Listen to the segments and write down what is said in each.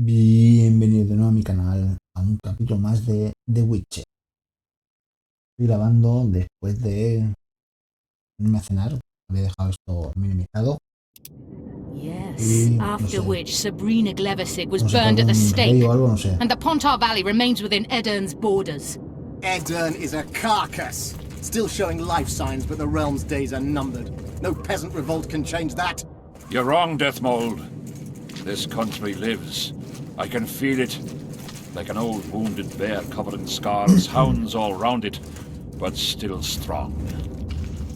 Bienvenido de nuevo a mi canal, a un capítulo más de The Witcher. Estoy grabando después de irme a cenar, había dejado esto minimizado. Yes, after which Sabrina Glevesig was burned at the stake, and the Pontar Valley remains within Edern's borders. Edern is a carcass, still showing life signs, but the realm's days are numbered. No peasant revolt can change that. You're wrong, Deathmold. This country lives. I can feel it. Like an old wounded bear covered in scars, hounds all round it, but still strong.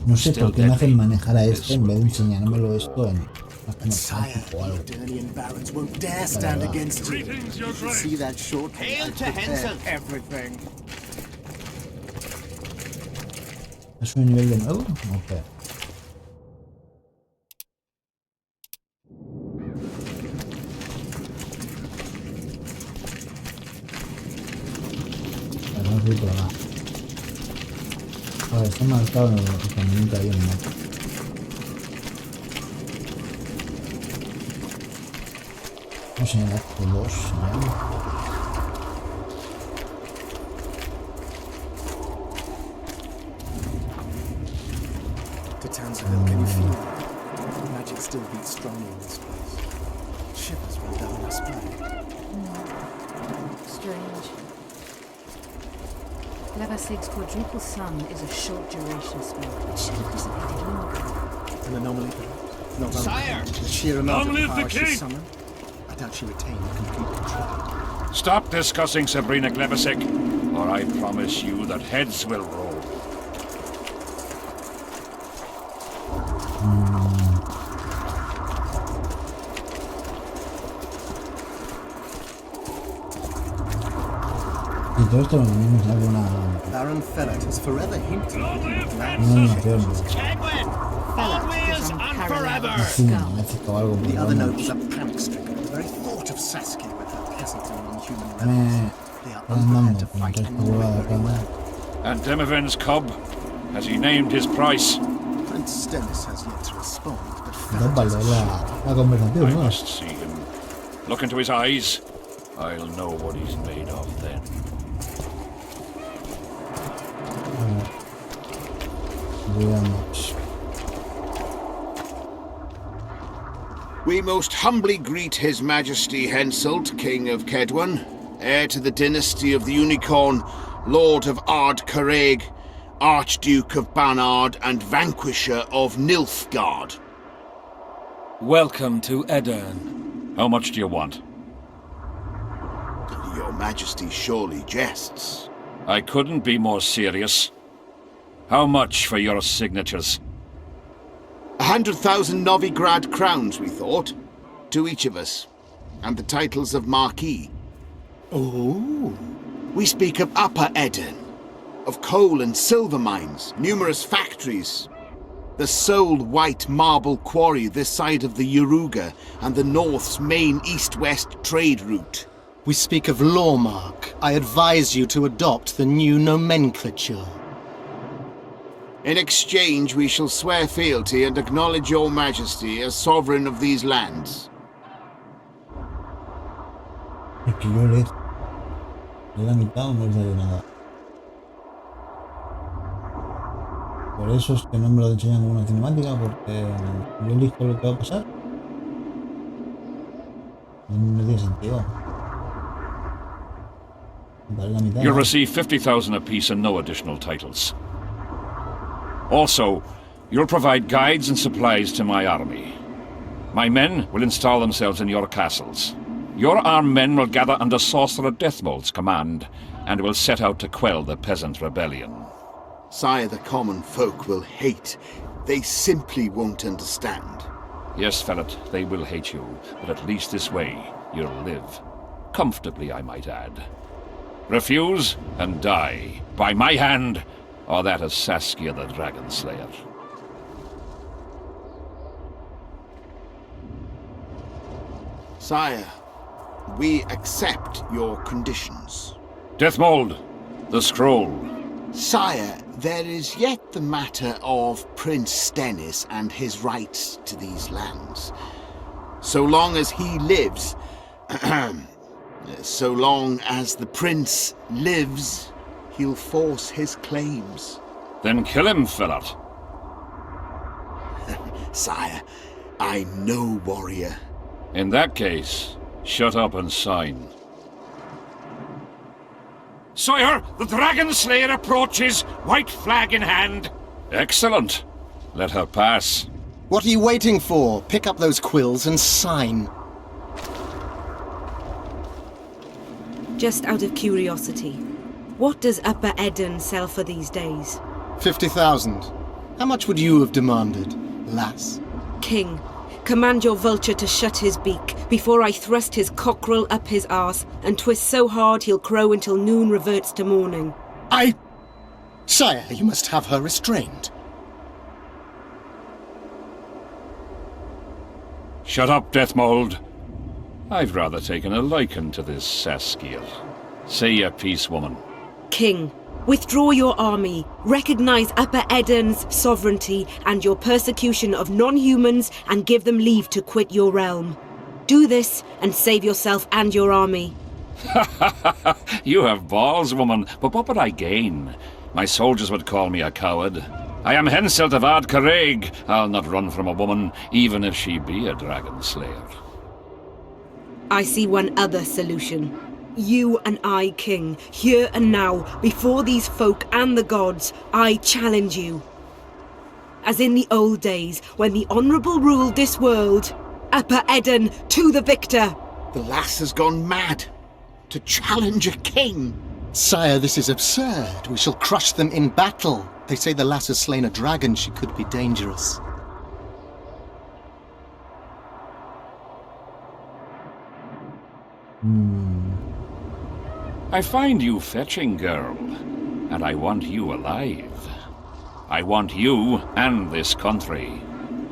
No sé por qué me hacen manejar a este en vez de enseñármelo esto en Sire, the Eternian barons won't dare stand against you. See that short Hail to Henselt. Everything. ¿Es un nivel de nuevo? Ok. Vamos a ir por acá. A ver, está marcado en el caminito ahí en el mapa. Vamos en el acto 2 ya. Can you feel it? Magic still beats strongly in this place. Shivers run down my spine. Strange. Levesig's quadruple sun is a short duration spell. It should have dissipated long ago. An anomaly, perhaps? Not Sire! The sheer amount Long of live power the she king! summoned. I doubt she retained complete control. Stop discussing Sabrina Glevesig, or I promise you that heads will roll. Y todo esto lo venimos a alguna... Baron Fellet has forever hinted at una animación, Chadwin! Always and forever! cinemática o algo. The other nobles are panic-stricken. The very thought of Saskia with her peasant and inhuman rebels. They are unprepared to fight anymore. And Demovin's cub? Has he named his price? Prince Stennis has yet to respond, but No Fellet vale is la conversación, I ¿no? must see him. Look into his eyes. I'll know what he's made of then. Veamos. We most humbly greet His Majesty Henselt, King of Kedwen, heir to the dynasty of the Unicorn, Lord of Ard-Carreg, Archduke of Banard, and Vanquisher of Nilfgaard. Welcome to Edern. How much do you want? Your Majesty surely jests. I couldn't be more serious. How much for your signatures? 100,000 Novigrad crowns, we thought, to each of us, and the titles of Marquis. Oh. We speak of Upper Edern, of coal and silver mines, numerous factories, the sole white marble quarry this side of the Yaruga, and the North's main east-west trade route. We speak of Lawmark. I advise you to adopt the new nomenclature. In exchange, we shall swear fealty and acknowledge your majesty as sovereign of these lands. Es que yo leer la mitad o no les de nada. Por eso es que no me lo enseñan como una cinemática, porque yo elijo lo que va a pasar. No tiene sentido. Vale la mitad. You'll receive 50,000 apiece and no additional titles. Also, you'll provide guides and supplies to my army. My men will install themselves in your castles. Your armed men will gather under Sorcerer Deathmold's command, and will set out to quell the peasant rebellion. Sire, the common folk will hate. They simply won't understand. Yes, Fellet, they will hate you, but at least this way you'll live. Comfortably, I might add. Refuse and die, by my hand, or that of Saskia the Dragon Slayer. Sire, we accept your conditions. Deathmold, the scroll. Sire, there is yet the matter of Prince Stennis and his rights to these lands. So long as he lives, So long as the prince lives, he'll force his claims. Then kill him, Philip. Sire, I'm no warrior. In that case, shut up and sign. Sire, the Dragon Slayer approaches, white flag in hand. Excellent. Let her pass. What are you waiting for? Pick up those quills and sign. Just out of curiosity, what does Upper Eden sell for these days? 50,000. How much would you have demanded, lass? King, command your vulture to shut his beak before I thrust his cockerel up his arse and twist so hard he'll crow until noon reverts to morning. Sire, you must have her restrained. Shut up, Deathmold. I've rather taken a liking to this Saskiel. Say your piece, woman. King, withdraw your army, recognize Upper Eden's sovereignty and your persecution of non-humans, and give them leave to quit your realm. Do this and save yourself and your army. You have balls, woman, but what would I gain? My soldiers would call me a coward. I am Henselt of Ard Caraig. I'll not run from a woman, even if she be a dragon slayer. I see one other solution. You and I, King, here and now, before these folk and the gods, I challenge you. As in the old days, when the Honourable ruled this world, Upper Eden to the victor! The lass has gone mad. To challenge a king. Sire, this is absurd. We shall crush them in battle. They say the lass has slain a dragon. She could be dangerous. I find you fetching, girl, and I want you alive. I want you and this country.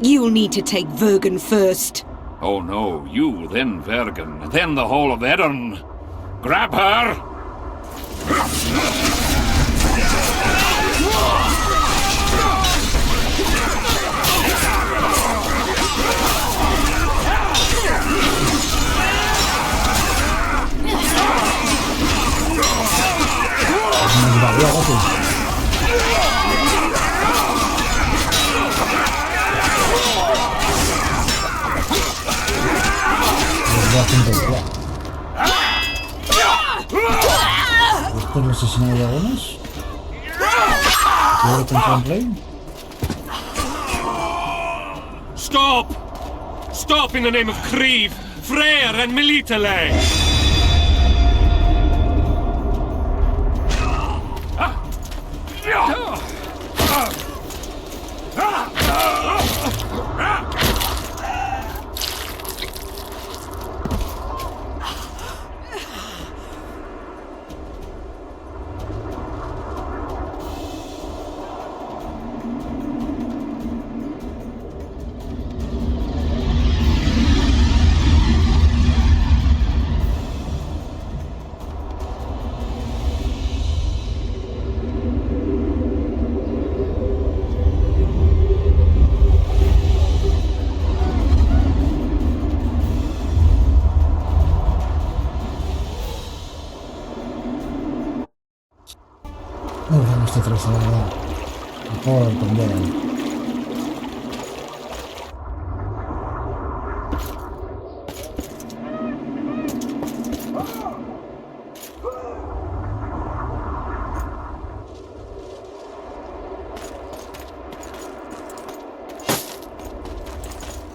You'll need to take Vergen first. Oh no, you, then Vergen, then the whole of Eden. Grab her! ¿Esto es el asesinato de dragones? ¿Quiero pensar play? Stop! Stop in the name of Kriv, Freyr and Militale! Me gusta este trozo, la verdad. Mejor aprender.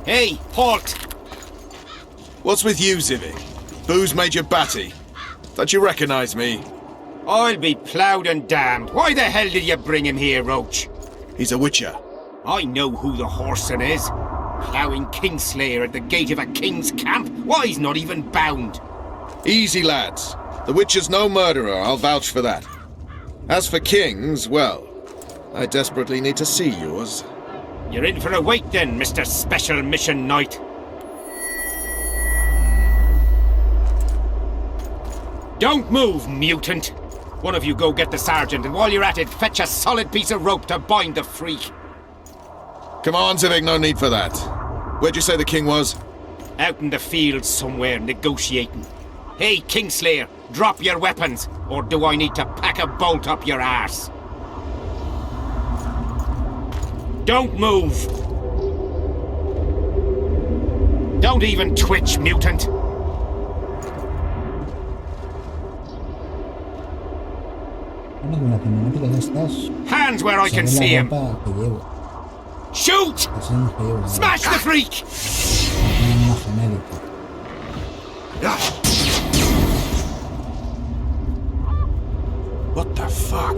Hey, halt! What's with you, Zivik? Booze made you batty. Don't you recognize me? I'll be ploughed and damned. Why the hell did you bring him here, Roach? He's a witcher. I know who the whoreson is. Ploughing Kingslayer at the gate of a king's camp. Why, he's not even bound. Easy, lads. The witcher's no murderer, I'll vouch for that. As for kings, well, I desperately need to see yours. You're in for a wait then, Mr. Special Mission Knight. Don't move, mutant! One of you go get the sergeant, and while you're at it, fetch a solid piece of rope to bind the freak. Come on, Zivik, no need for that. Where'd you say the king was? Out in the fields somewhere, negotiating. Hey, Kingslayer, drop your weapons, or do I need to pack a bolt up your arse? Don't move! Don't even twitch, mutant! Bueno, con la cinemática de estas... Hands where I can see him! Que llevo. Shoot! Smash the freak! Una genérica. What the fuck?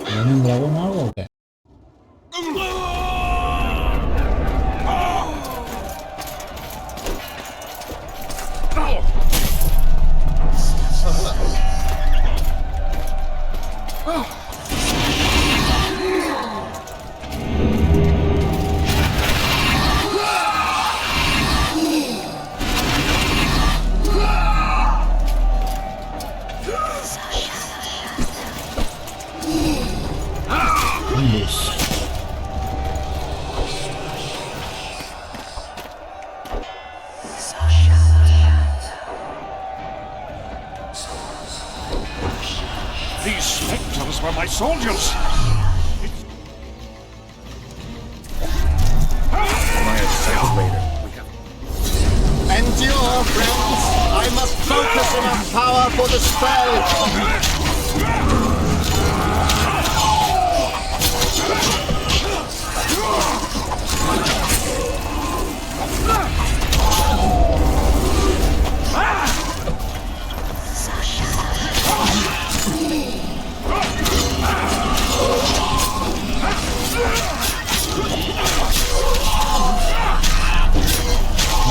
¿Tiene un dragón o algo o qué? These spectres were my soldiers! Endure, friends! I must focus enough power for the spell!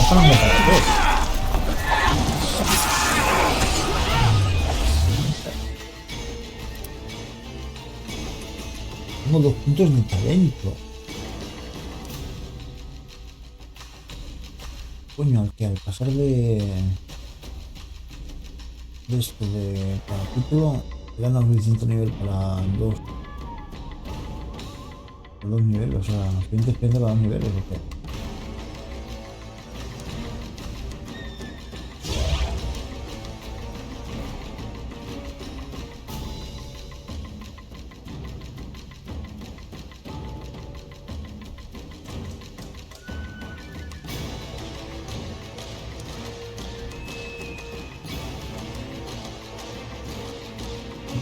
No para dos. Tengo 2 puntos de talento. Coño, al pasar de esto de cada título te ganas un distinto nivel para dos niveles, o sea, la siguiente experiencia para 2 niveles, ¿o qué?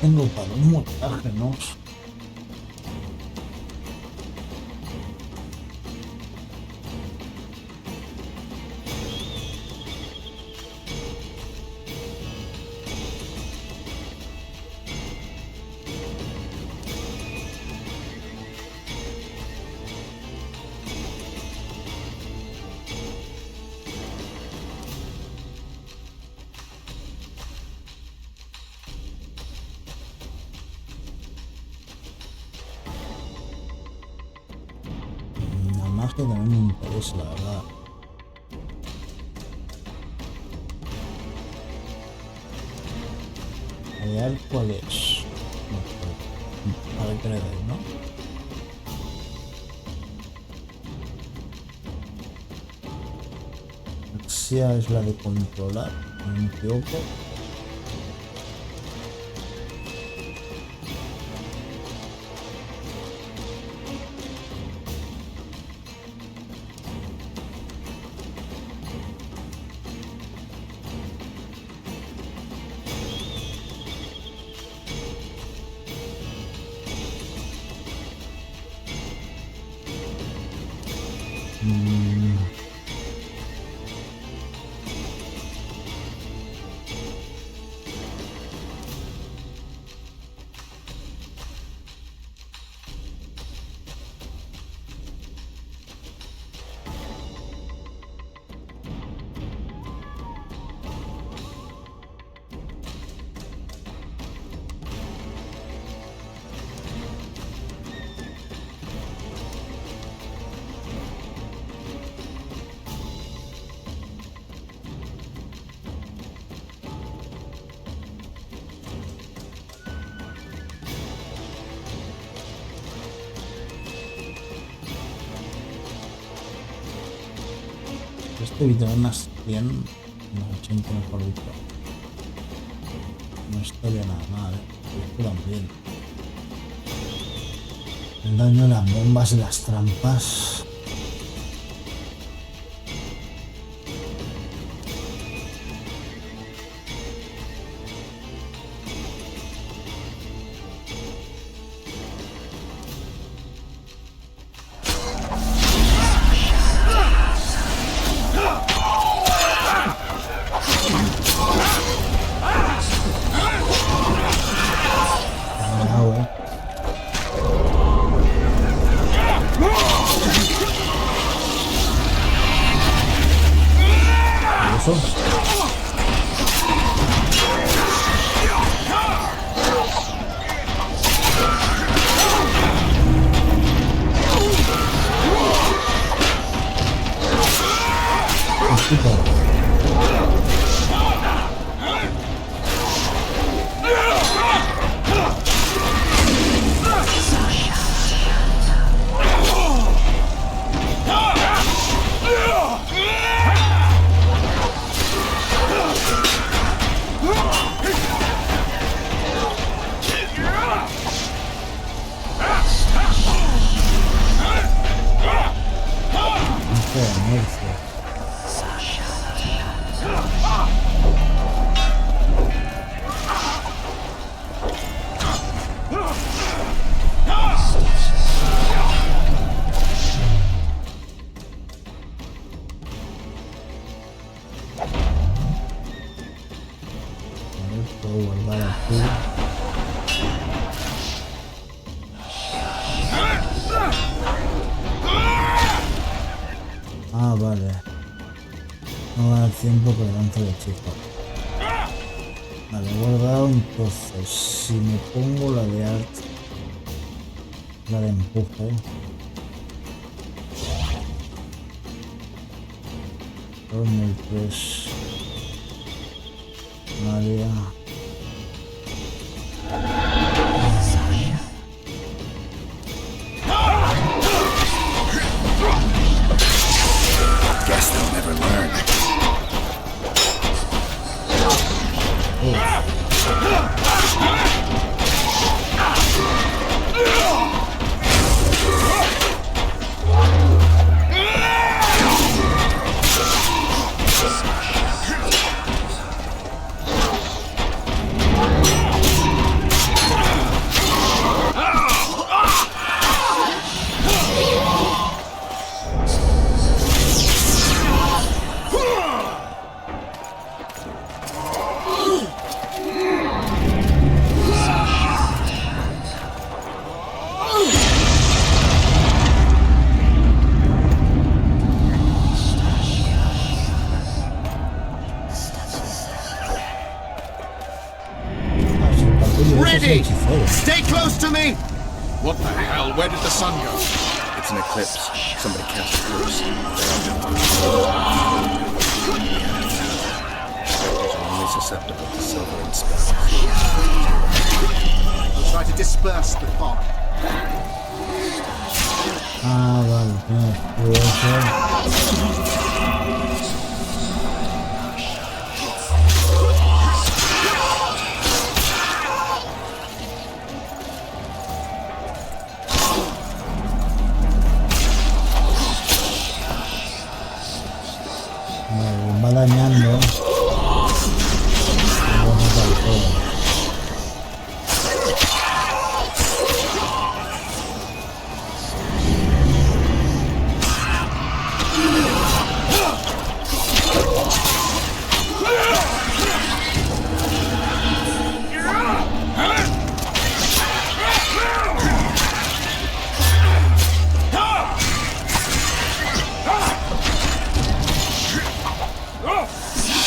Tengo para un montaje, ¿no? Que también me interesa, la verdad. Hallar cuál es. No, a ver qué le doy, ¿no? Axia es la de controlar, no me equivoco. Este vídeo unas 100, unos 80 mejor dicho. No estaría nada mal, esto también. El daño de las bombas y las trampas. Ah, vale. No va a dar tiempo que levante el hechizo. Vale, he guardado. Entonces, si me pongo la de art, la de empuje, con el 3, María. Guess they'll never learn. Ready! Stay close to me! What the hell? Where did the sun go? It's an eclipse. Somebody cast it loose. They're only susceptible to silver and spells. We'll try to disperse the fog. Ah, vale. Va dañando.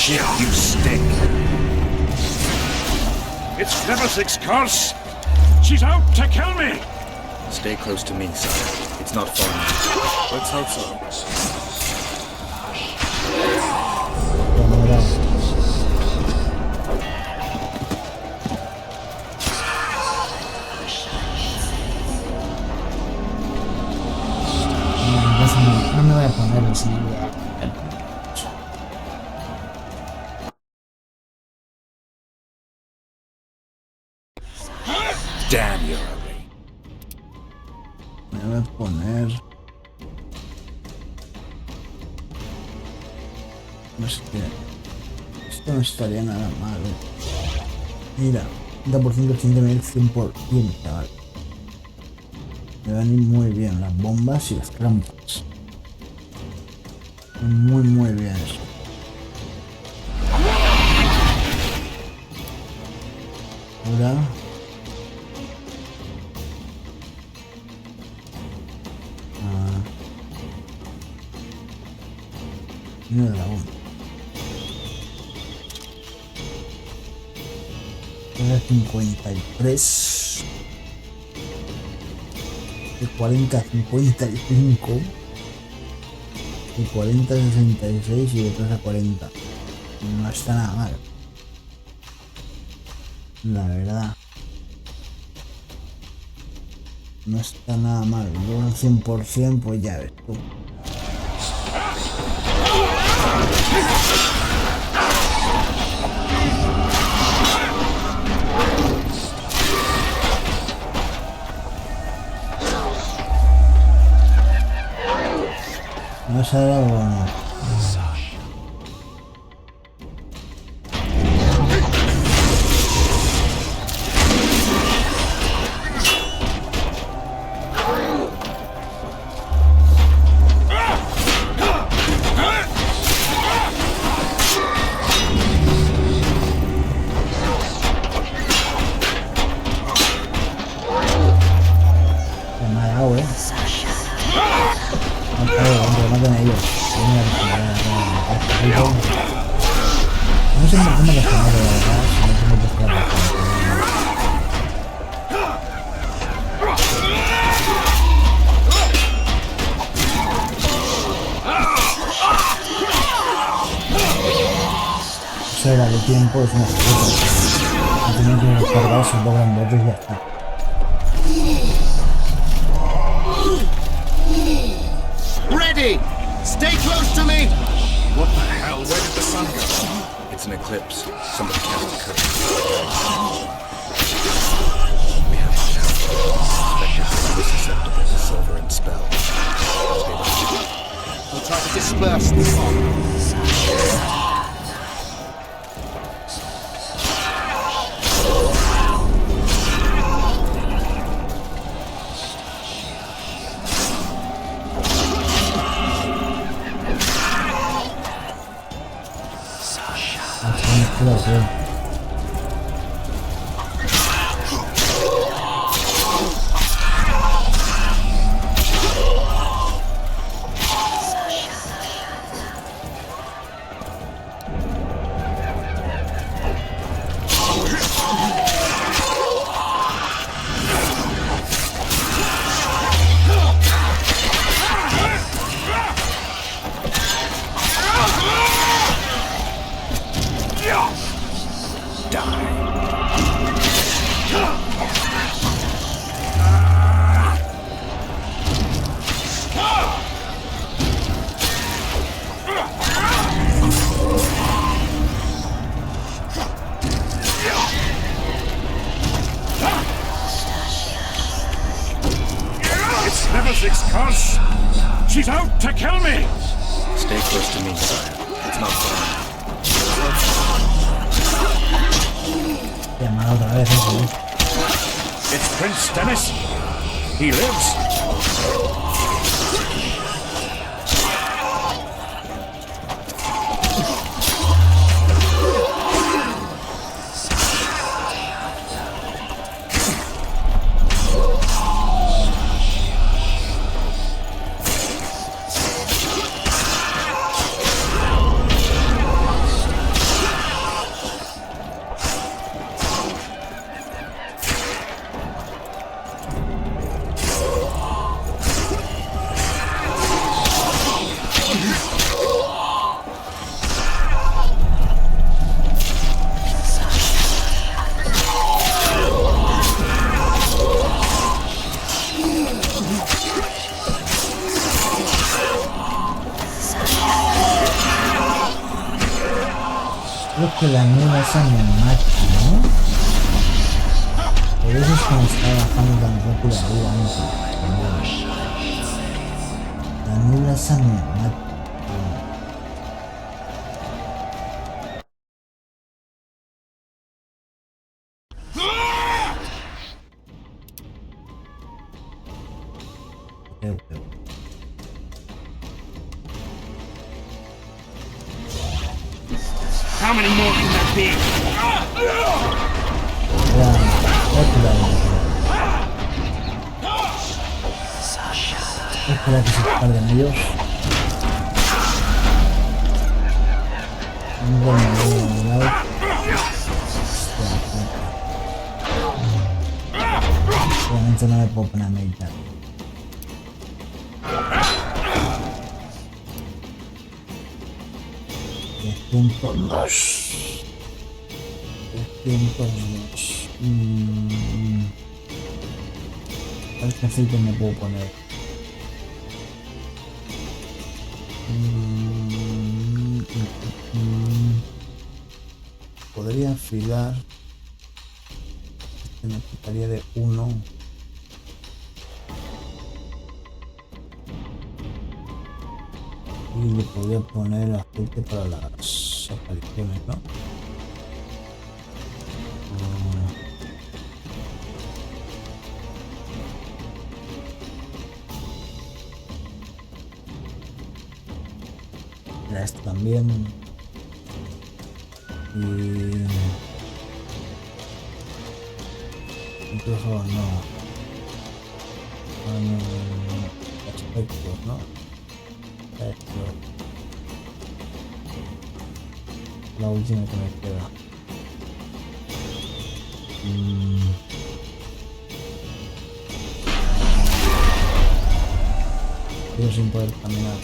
Shit, you stink. It's Levisic's curse. She's out to kill me. Stay close to me, son. It's not far enough. Let's hope so. No me voy a poner así. Damn, you're ugly. Me voy a poner... No sé qué... Esto no estaría nada mal, Mira, 30% siente 100%, chaval. Me van a ir muy bien las bombas y las trampas. Muy bien eso. Ahora... Niño de dragón. Era 53. De 40 a 55. De 40 a 66 y de 3 a 40. No está nada mal. La verdad. No está nada mal. Luego al 100% pues ya ves tú. No se ha dado bueno. No sé por qué me las pongo de verdad, si no tengo que estar Esa era de tiempo, es una excusa. No tienen que descargar sus dos grandotes y ya está. Ready! Stay close to me! What the hell? Where did the sun go? It's an eclipse. Somebody cast a curse. We have to now. That is susceptible to silver and spell. I'll try to disperse the fog. Gracias. She's out to kill me! Stay close to me, sire. It's not far. It's Prince Dennis. He lives. Creo que la nueva esa me mata, ¿no? Pero eso es se me está bajando tan rápido la vida antes. La nula esa me mata. How many more can there be? Espera que se carguen ellos. Obviamente no me puedo poner a meditar. $302. ¿Cuál aceite me puedo poner? Podría afilar. Este me quitaría de 1. Y le podría poner aceite para las apariciones, ¿no? La Esta también. Y incluso no aspectos, ¿no? Esto. La última que me queda. Yo sin poder caminar.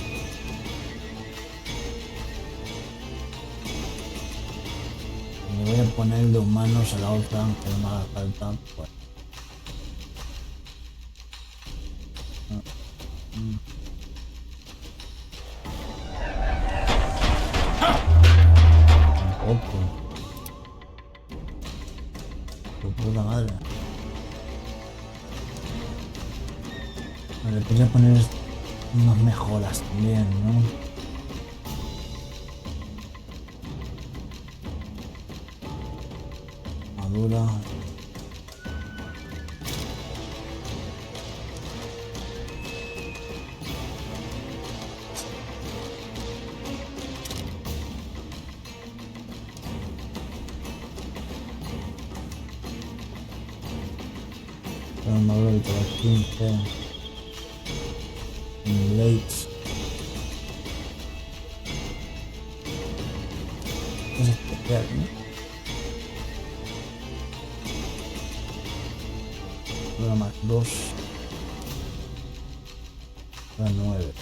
Me voy a poner de humanos a la otra, aunque no me haga falta. Pues. Tampoco. Tu puta madre. Le podría poner unas mejoras también, ¿no? Madura. Madura de todo 15. Late. Es especial, ¿no? Ahora más 2. Ahora 9.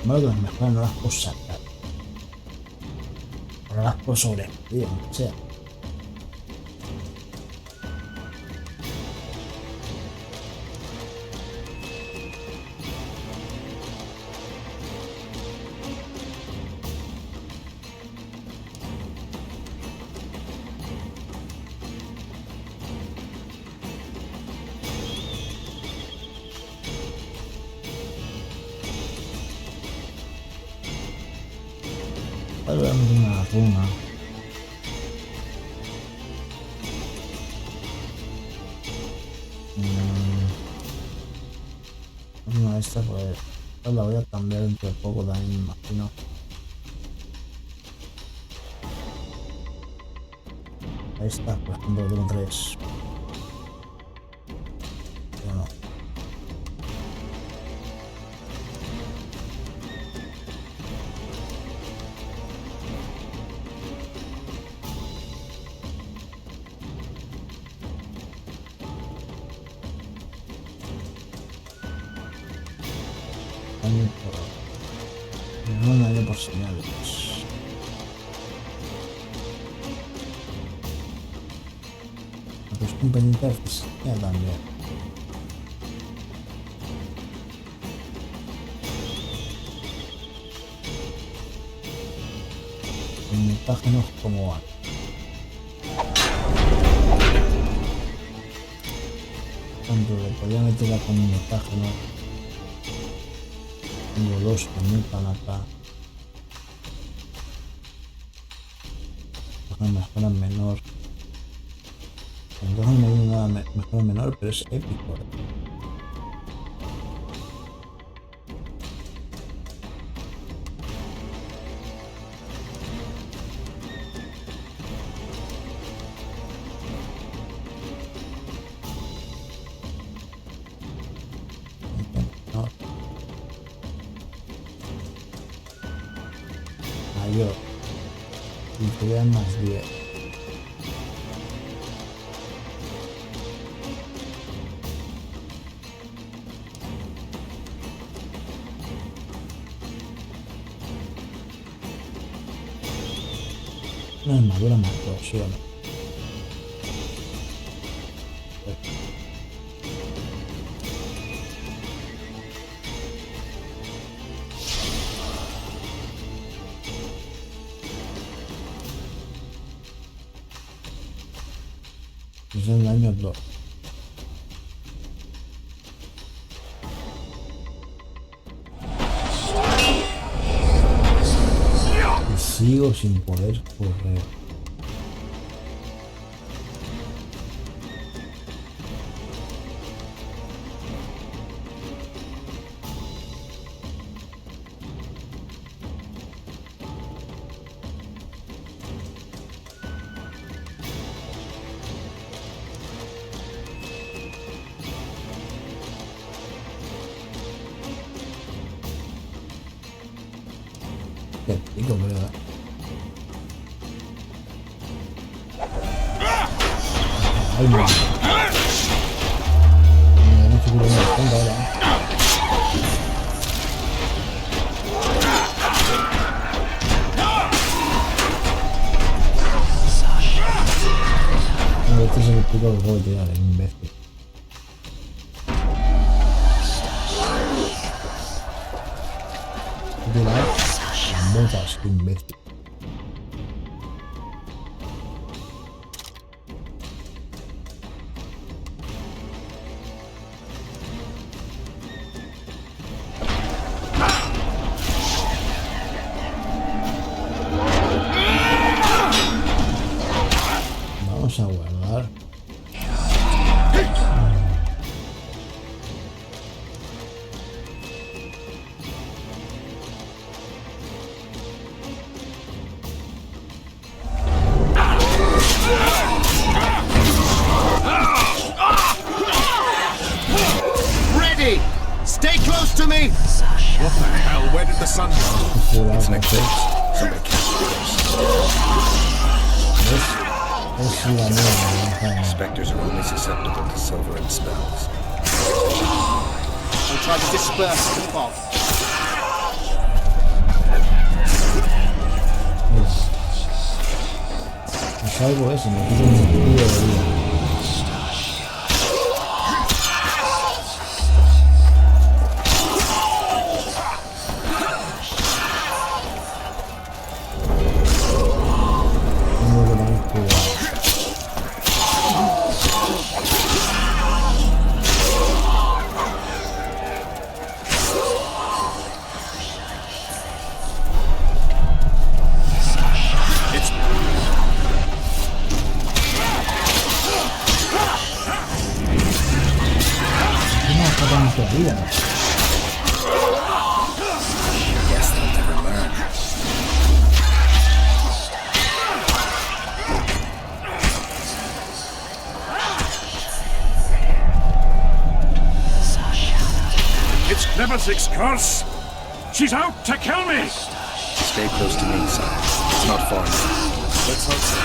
Malo que las mejoras no las puedo sacar. No las puedo sobreescribir, aunque sea. Ahora una runa. No, esta pues la voy a cambiar dentro de poco también, me imagino. Esta, por ejemplo, tengo 3. Pero no. Daño por señales. un pendiente de fiscalía también. El mutágenos como van. Tanto le podía meter la con mutágeno. Tengo dos que mutan acá. Mejora menor. Entonces no hay nada mejor menor, pero es épico. Mayor. Y te vean más 10. Una armadura más 2, ¿sí o no? Es el daño 2. Y sigo sin poder correr. Qué pico, ¿verdad? Ay, no. No se quiere dar cuenta ahora. No, este es el pico que puedo tirar, el imbécil. Tirar las botas, qué imbécil. Vamos a guardar. Ready! Stay close to me! What the hell? Where did the sun go? It's an eclipse. Somebody catch the ghost. Spectres are only susceptible to silver and spells. I'll try to disperse the fog. Salvo eso, me quito un escudo de vida. Tengo que tener cuidado. Vida. Guess they'll never learn. It's Nemesis' curse! She's out to kill me! Stay close to me, sire. It's not far enough. Let's hope so.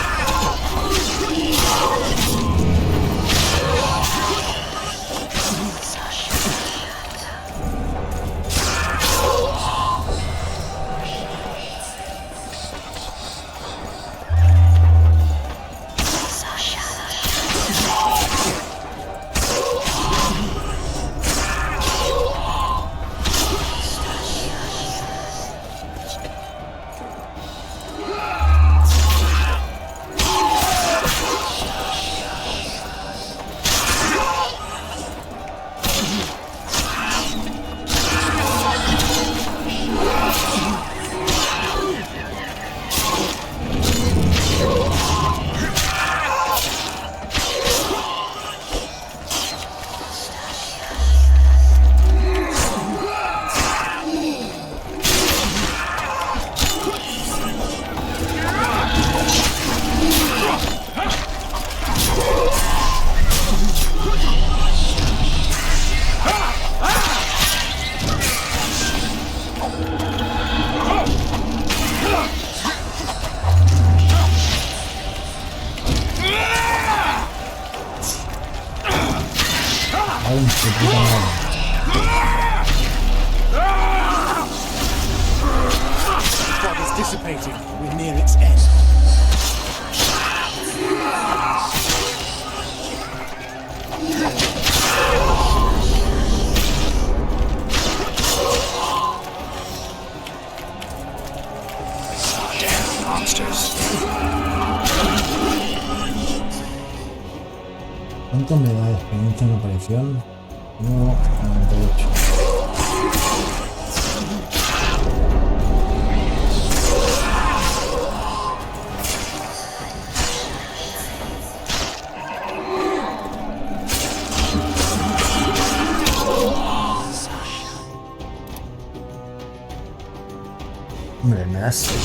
fog is dissipating. We're near its end. ¿Cuánto me da de experiencia en aparición? 1,98. Hombre, me das 6.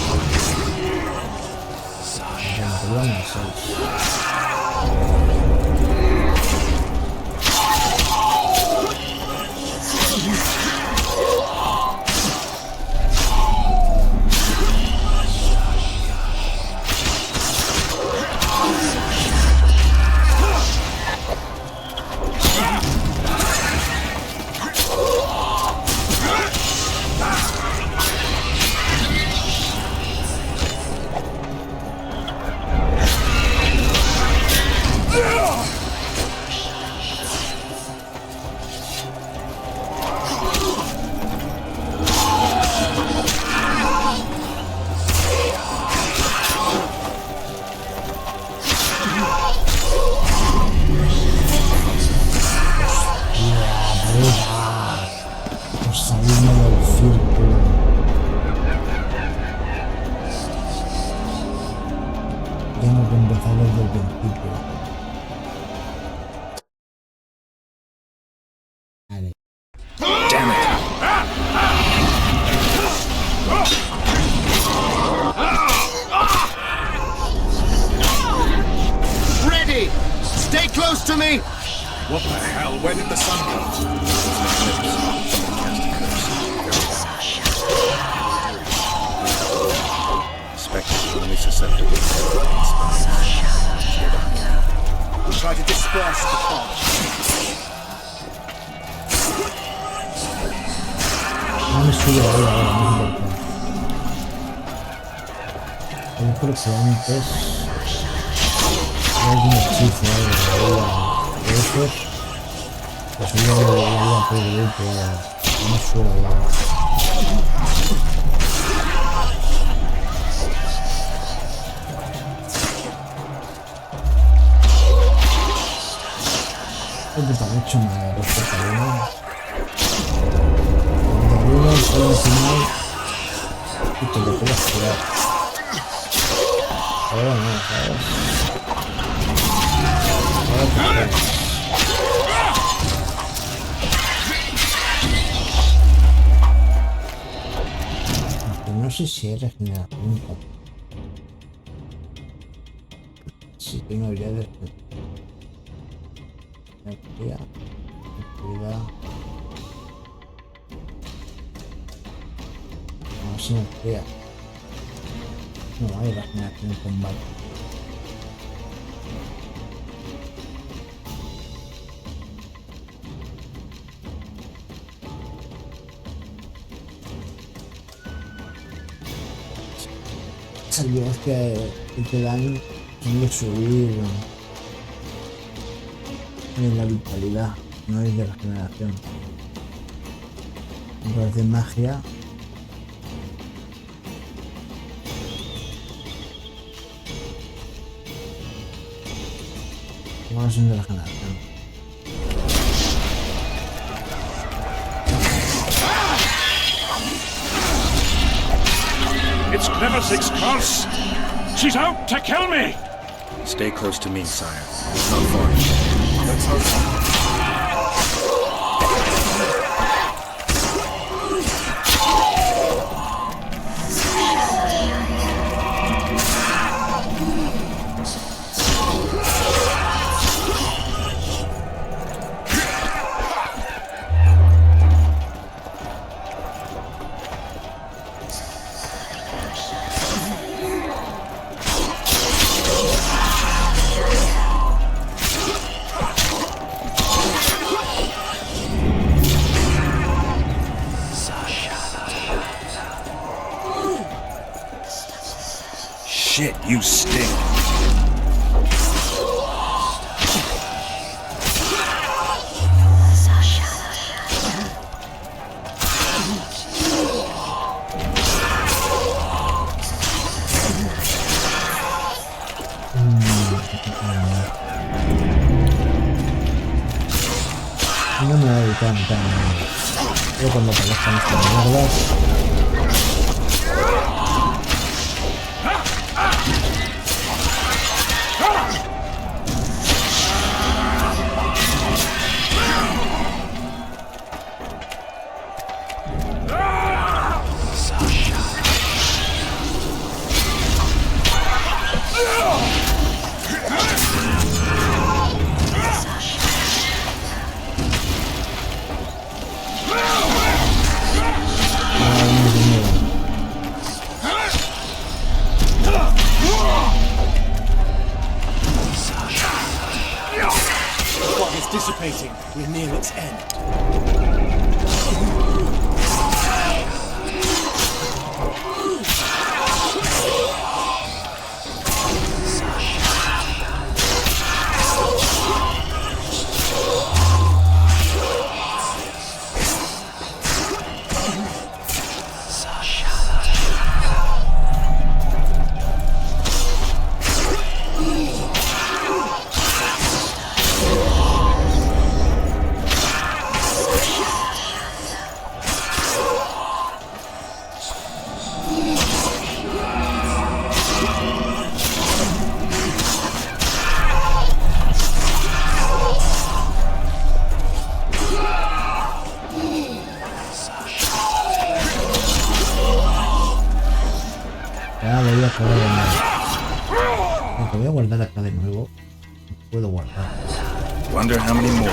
Tengo que empezar desde el principio. Vale. Damn it! Ready! Stay close to me! What the hell? Where did the sun come? Spectres only susceptible to Try to disperse the fog. No me sube ahora, no importa. Yo creo que antes hay algún hechizo de esos que subía la vida por el grupo, no me sube ahora. Esto está mucho más respecto a uno. Cuando uno sale al final y te lo puedes curar. Ahora no, ¿sabes? Ahora te curas. Aunque no sé si hay regeneración. Sí que no habría de... Energía, actividad. No, sin energía. No hay regeneración en combate. Las habilidades que te dan son de subir en la vitalidad, no es de regeneración. Entonces de magia no son de regeneración. It's Cleversick's curse! She's out to kill me! Stay close to me, sire. It's not far. Let's hope so. Shit, you stink. No me da tanta. Yo cuando aparezcan estas mierdas. Dissipating. We're near its end. Voy a guardar acá de nuevo. Puedo guardar. Wonder how many more.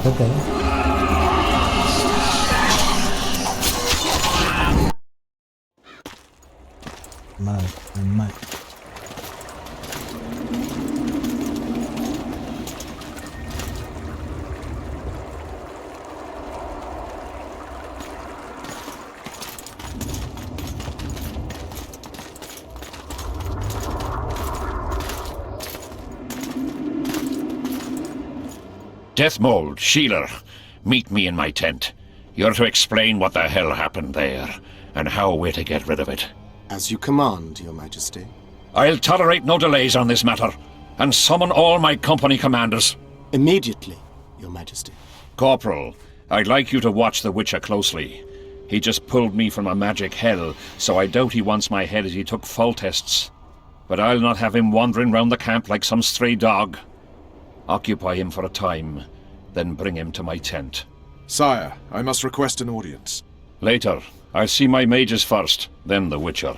toca, ¿eh? Mal, mal. Deathmold, Sheeler, meet me in my tent. You're to explain what the hell happened there, and how we're to get rid of it. As you command, Your Majesty. I'll tolerate no delays on this matter, and summon all my company commanders. Immediately, Your Majesty. Corporal, I'd like you to watch the Witcher closely. He just pulled me from a magic hell, so I doubt he wants my head as he took full tests. But I'll not have him wandering round the camp like some stray dog. Occupy him for a time, then bring him to my tent. Sire, I must request an audience. Later. I'll see my mages first, then the Witcher.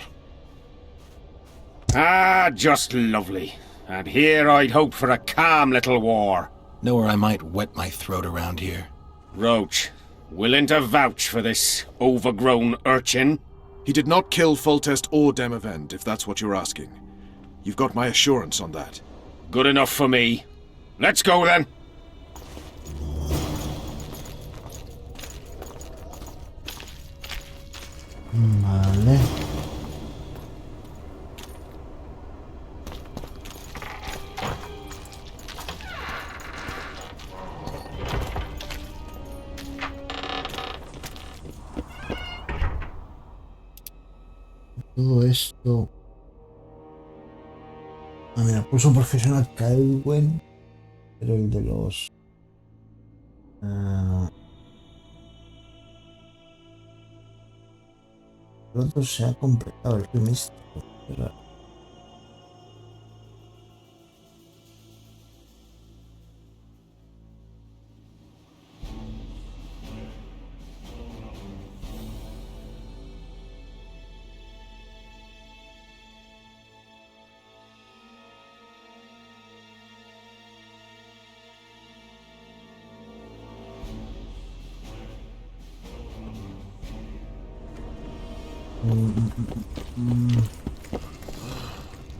Ah, just lovely. And here I'd hoped for a calm little war. Know where I might wet my throat around here? Roach, willing to vouch for this overgrown urchin? He did not kill Foltest or Demavend, if that's what you're asking. You've got my assurance on that. Good enough for me. Let's go then. Vale. Todo esto. Ah, mira, pulso profesional Kaelwen, pero el de los. El otro se ha completado, el místico.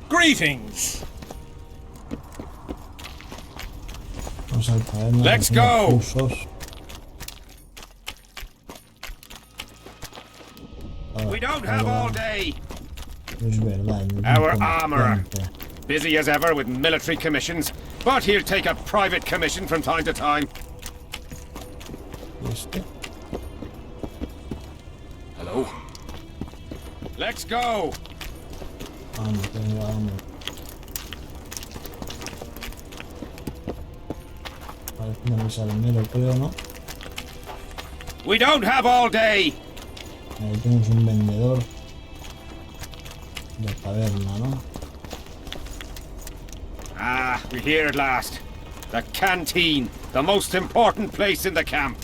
Greetings. Vamos al taberna. Let's go. We don't have all day. Es verdad. Our armorer. Busy as ever with military commissions, but he'll take a private commission from time to time. Hello? Let's go! Vamos. Parece que no me sale dinero, creo, ¿no? We don't have all day! Ahí tenemos un vendedor de taberna, ¿no? Ah, we're here at last. The canteen, the most important place in the camp.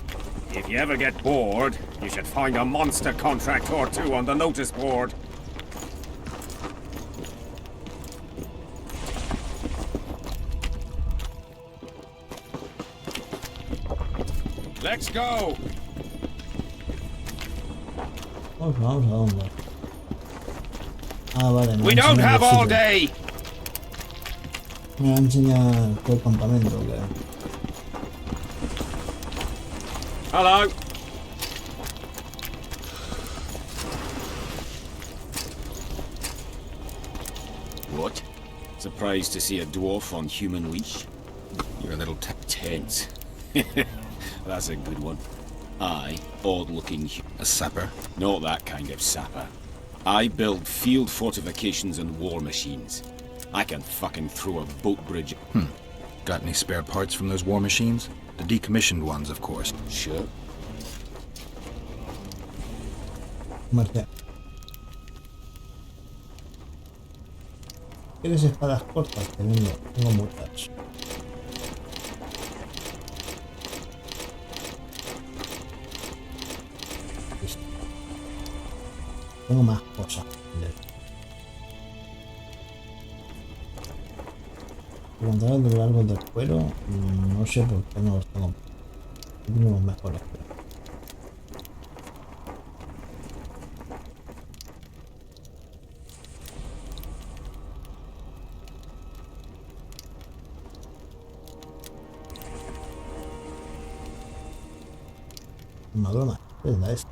If you ever get bored, you should find a monster contract or two on the notice board. Let's go! Vamos a dónde. Ah, vale. We don't have all day! Me va a enseñar todo el campamento, creo. Hello. What? Surprised to see a dwarf on human leash? You're a little tense. That's a good one. I, odd-looking... A sapper? Not that kind of sapper. I build field fortifications and war machines. I can fucking throw a boat bridge. Got any spare parts from those war machines? The decommissioned ones, of course. Sure. Marca. ¿Quieres espadas cortas? Tengo muchas. Listo. Tengo más cosas. Encontrar de largos del cuero, no sé por qué no los tengo. Tengo los mejores. Madonna, ¿qué es la esta?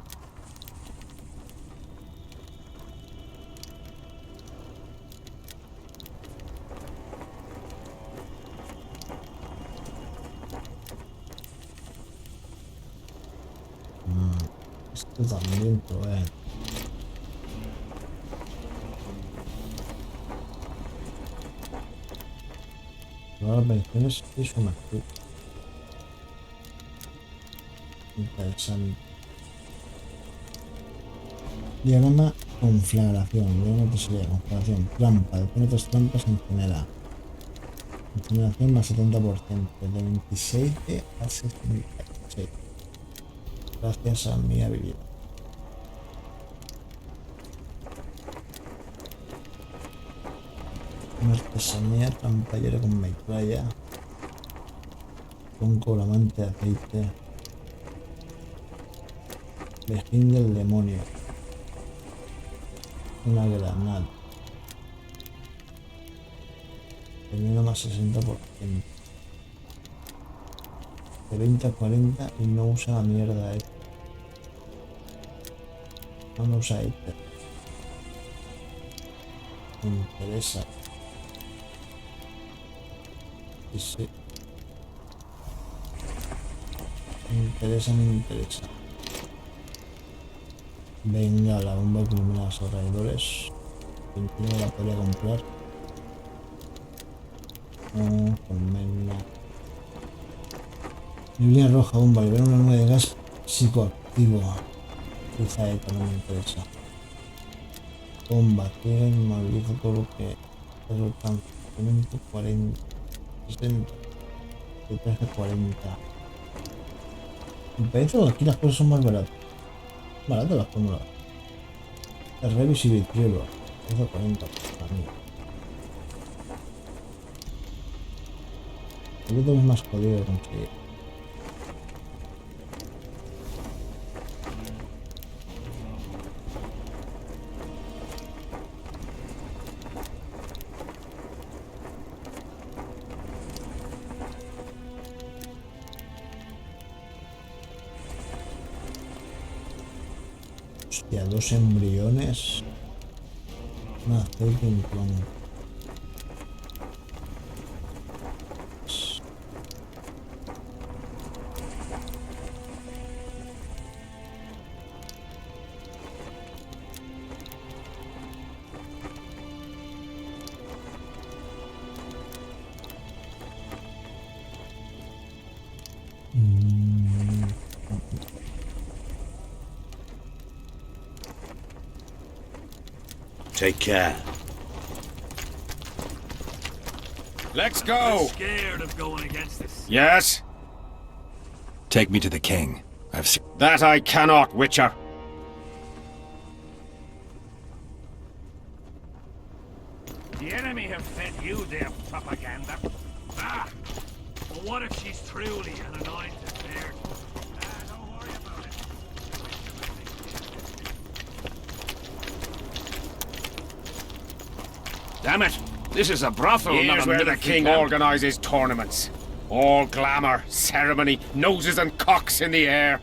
Esto también provee. Probar pensiones y su merced. Interesante. Diagrama conflagración. Diagrama que sería conflagración. Trampa. Depende de otras trampas en general. Incineración más 70%. De 27 a 66. Gracias a mi habilidad. Una artesanía, trampallero con metralla. Un colamante de aceite. Vejín del demonio. Una granada. Veneno más 60%. De 20 a 40 y no usa la mierda esta. No usa esta. Me interesa. Sí, sí. Me interesa. Venga, la bomba que ilumina a los alrededores. No la podría comprar. No, colmena. Neblina roja, bomba, libera una nube de gas psicoactivo. Quizá esto no me interesa. Bomba, tiene maldito todo lo que es alcance. 40, 60, de 13 a 40. Me parece que aquí las cosas son más baratas. Baratas las fórmulas. El Revis y Vitriolo. 13 a 40 para mí. Aquí tenemos más jodido de conseguir. Hostia, 2 embriones. Un aceite y un plomo. Take care. Let's go! I'm scared of going against this. Yes? Take me to the king. I've seen... That I cannot, Witcher. The enemy have fed you their propaganda. Ah! But what if she's truly an anointed bear? Don't worry about it. Damn it! This is a brothel, not Here's a where the military king camp. organises tournaments. All glamour, ceremony, noses and cocks in the air.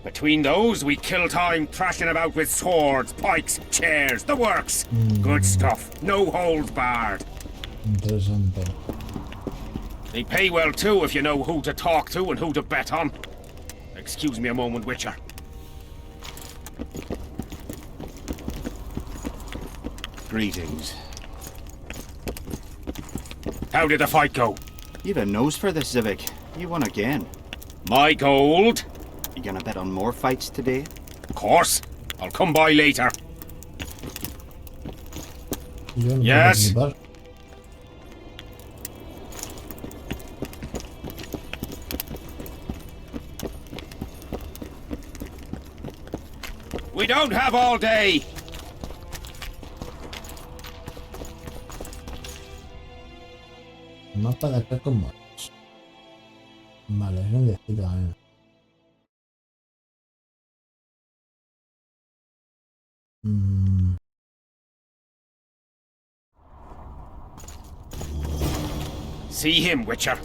Between those, we kill time thrashing about with swords, pikes, chairs, the works. Good stuff. No holds barred. Interesante. They pay well too if you know who to talk to and who to bet on. Excuse me a moment, Witcher. Greetings. How did the fight go? You've a nose for this, Zivik. You won again. My gold? You gonna bet on more fights today? Of course. I'll come by later. Yo no Yes. puedo participar. We don't have all day. Mapa de acá con mods. Vale, es grandecito también. See him, Witcher.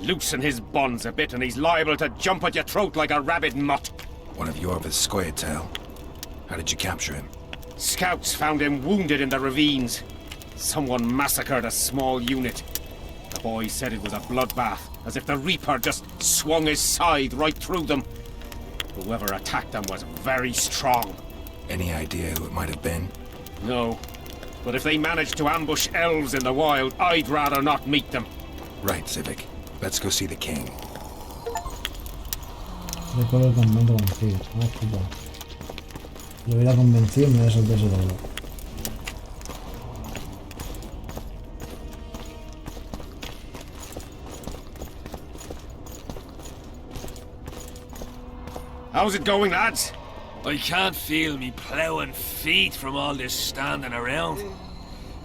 Loosen his bonds a bit and he's liable to jump at your throat like a rabid mutt. One of Yorva's Scoia'tael. How did you capture him? Scouts found him wounded in the ravines. Someone massacred a small unit. The boy said it was a bloodbath, as if the Reaper just swung his scythe right through them. Whoever attacked them was very strong. Any idea who it might have been? No. But if they managed to ambush elves in the wild, I'd rather not meet them. Right, Civic. Let's go see the king. Recuerdo el campamento contigo. Ah, chico. Si lo hubiera convencido, me hubiera soltado ese dolor. How's it going, lads? I can't feel me ploughing feet from all this standing around.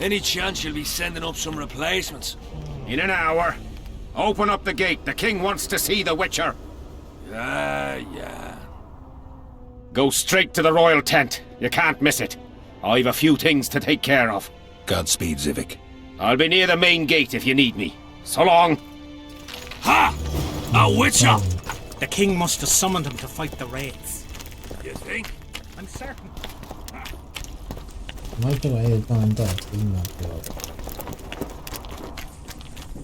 Any chance you'll be sending up some replacements? In an hour. Open up the gate. The king wants to see the Witcher. Yeah. Go straight to the royal tent. You can't miss it. I've a few things to take care of. Godspeed, Civic. I'll be near the main gate if you need me. So long. Ha! A Witcher! The king must have summoned him to fight the wraiths. You think? I'm certain. No hay que vaya directamente a la tienda, pero...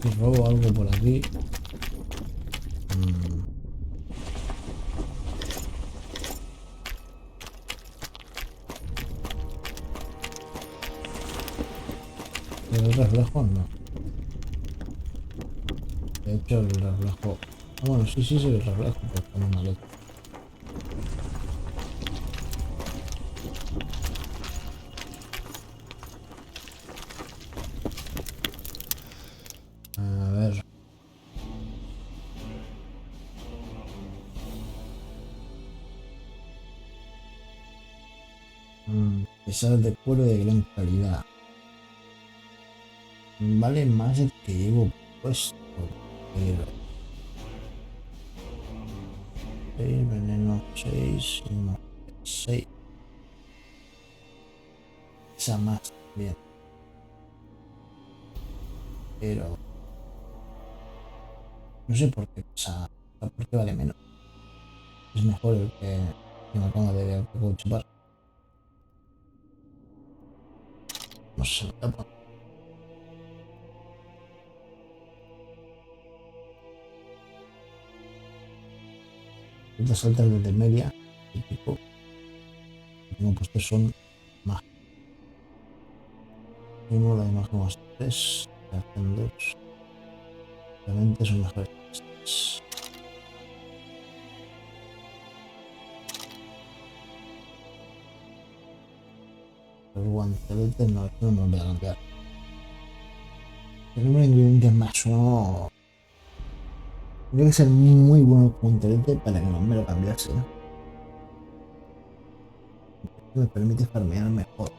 Si robo algo por aquí... ¿El reflejo? No. De hecho, el reflejo... Ah, bueno, sí, el reflejo, pero con una letra. A ver. Pesar de cuero de gran calidad. Vale más el que llevo puesto, pero... 6, veneno 6 y no 6. Esa más bien. Pero... no sé por qué pesa, por qué vale menos. Es mejor el que... Y me pongo de poco chupar. No sé, tapa. Estas altas desde media y pico. Tengo puesto son más. Uno, la imagen más 3, la acción 2. Realmente son mejores. El guantelete no me voy a cambiar. El número de ingredientes más uno. Tendría que ser muy bueno el guantelete para que no me lo cambiase. Me permite farmear mejor.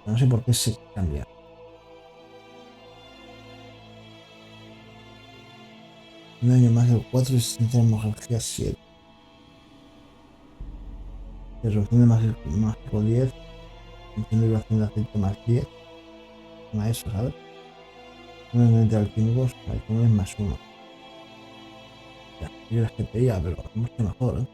No sé por qué se cambia. Un daño más del 4 y resistencia energía 7. Resolución de mágico 10. Función de duración de aceite más 10. Más eso, ¿sabes? Un elemento de alquímicos, es más 1. Ya, yo las que pedía, pero mucho mejor, ¿eh?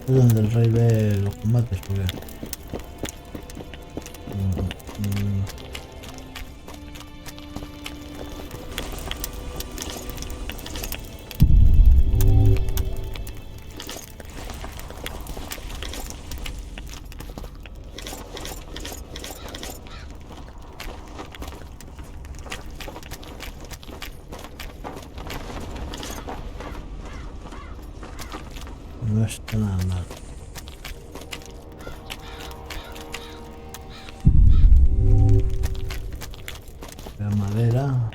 Es donde el rey ve los combates, porque... No está nada mal. La madera.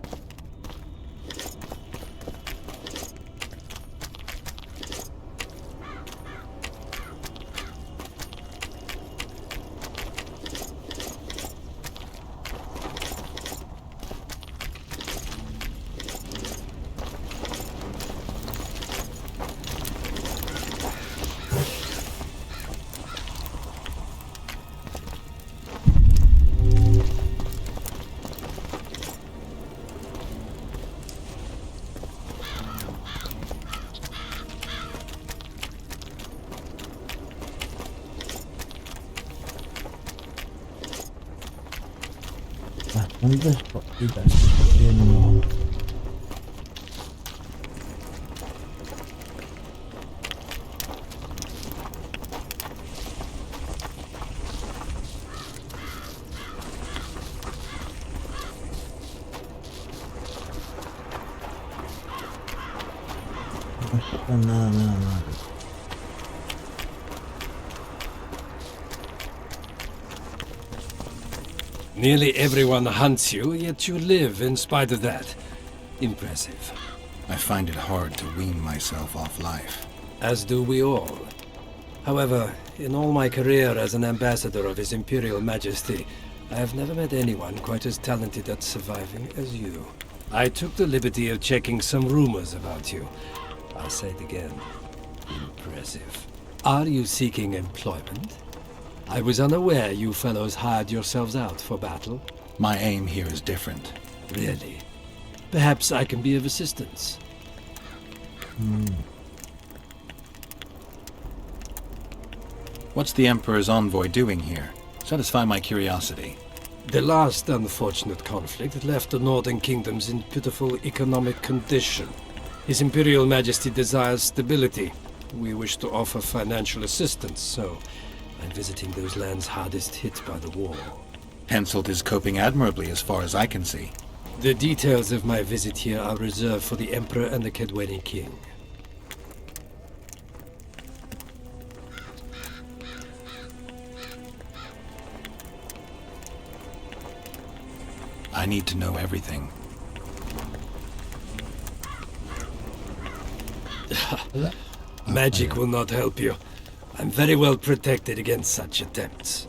Bastantes cositas que estoy haciendo. No está nada mal. Nearly everyone hunts you, yet you live in spite of that. Impressive. I find it hard to wean myself off life. As do we all. However, in all my career as an ambassador of His Imperial Majesty, I have never met anyone quite as talented at surviving as you. I took the liberty of checking some rumors about you. I'll say it again. Impressive. Are you seeking employment? I was unaware you fellows hired yourselves out for battle. My aim here is different. Really? Perhaps I can be of assistance. What's the Emperor's envoy doing here? Satisfy my curiosity. The last unfortunate conflict left the northern kingdoms in pitiful economic condition. His Imperial Majesty desires stability. We wish to offer financial assistance, so I'm visiting those lands hardest hit by the war. Henselt is coping admirably as far as I can see. The details of my visit here are reserved for the Emperor and the Kedwani King. I need to know everything. Magic will not help you. I'm very well protected against such attempts.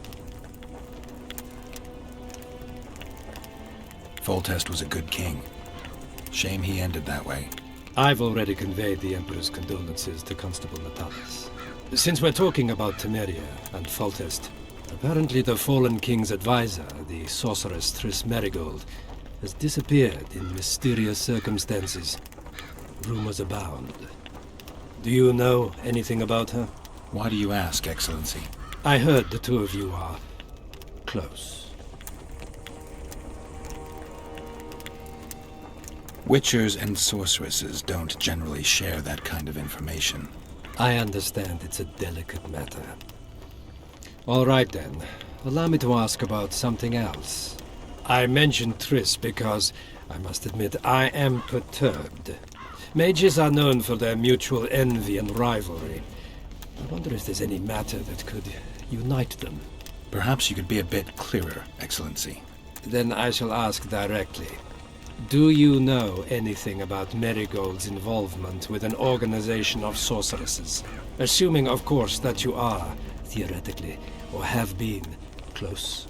Foltest was a good king. Shame he ended that way. I've already conveyed the Emperor's condolences to Constable Natalis. Since we're talking about Temeria and Foltest, apparently the fallen king's advisor, the sorceress Triss Merigold, has disappeared in mysterious circumstances. Rumors abound. Do you know anything about her? Why do you ask, Excellency? I heard the two of you are close. Witchers and sorceresses don't generally share that kind of information. I understand it's a delicate matter. All right then. Allow me to ask about something else. I mentioned Triss because, I must admit, I am perturbed. Mages are known for their mutual envy and rivalry. I wonder if there's any matter that could unite them. Perhaps you could be a bit clearer, Excellency. Then I shall ask directly. Do you know anything about Merigold's involvement with an organization of sorceresses? Assuming, of course, that you are, theoretically, or have been, close.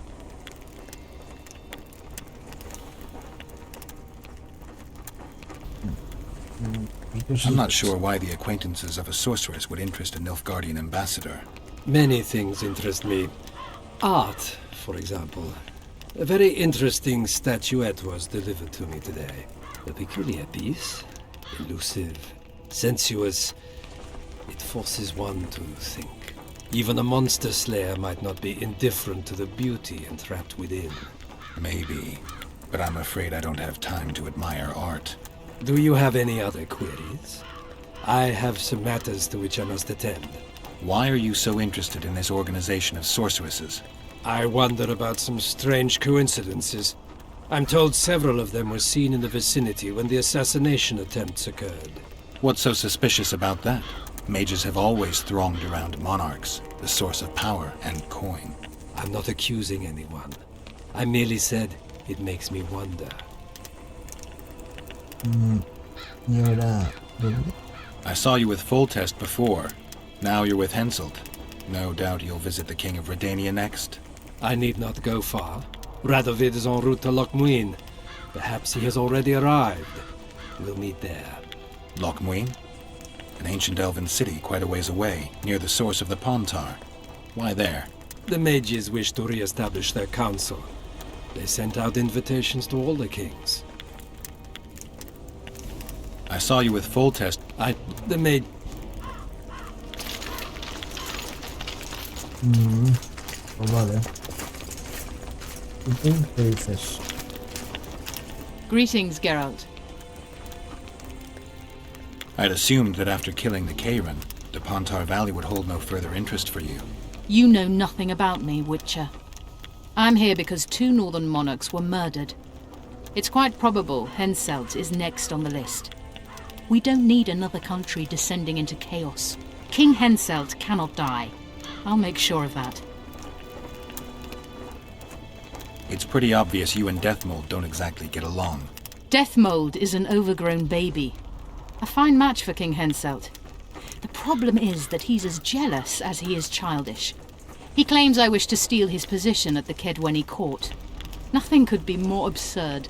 I'm not sure why the acquaintances of a sorceress would interest a Nilfgaardian ambassador. Many things interest me. Art, for example. A very interesting statuette was delivered to me today. A peculiar piece. Elusive. Sensuous. It forces one to think. Even a monster slayer might not be indifferent to the beauty entrapped within. Maybe. But I'm afraid I don't have time to admire art. Do you have any other queries? I have some matters to which I must attend. Why are you so interested in this organization of sorceresses? I wonder about some strange coincidences. I'm told several of them were seen in the vicinity when the assassination attempts occurred. What's so suspicious about that? Mages have always thronged around monarchs, the source of power and coin. I'm not accusing anyone. I merely said it makes me wonder. I saw you with Foltest before. Now you're with Henselt. No doubt you'll visit the King of Redania next. I need not go far. Radovid is en route to Lochmuin. Perhaps he has already arrived. We'll meet there. Lochmuin? An ancient elven city quite a ways away, near the source of the Pontar. Why there? The mages wish to re-establish their council. They sent out invitations to all the kings. I saw you with Foltest. The maid... Vale. ¿Qué dices? Greetings, Geralt. I'd assumed that after killing the Kairan, the Pontar Valley would hold no further interest for you. You know nothing about me, Witcher. I'm here because 2 northern monarchs were murdered. It's quite probable Henselt is next on the list. We don't need another country descending into chaos. King Henselt cannot die. I'll make sure of that. It's pretty obvious you and Deathmold don't exactly get along. Deathmold is an overgrown baby. A fine match for King Henselt. The problem is that he's as jealous as he is childish. He claims I wish to steal his position at the Kedwenny court. Nothing could be more absurd.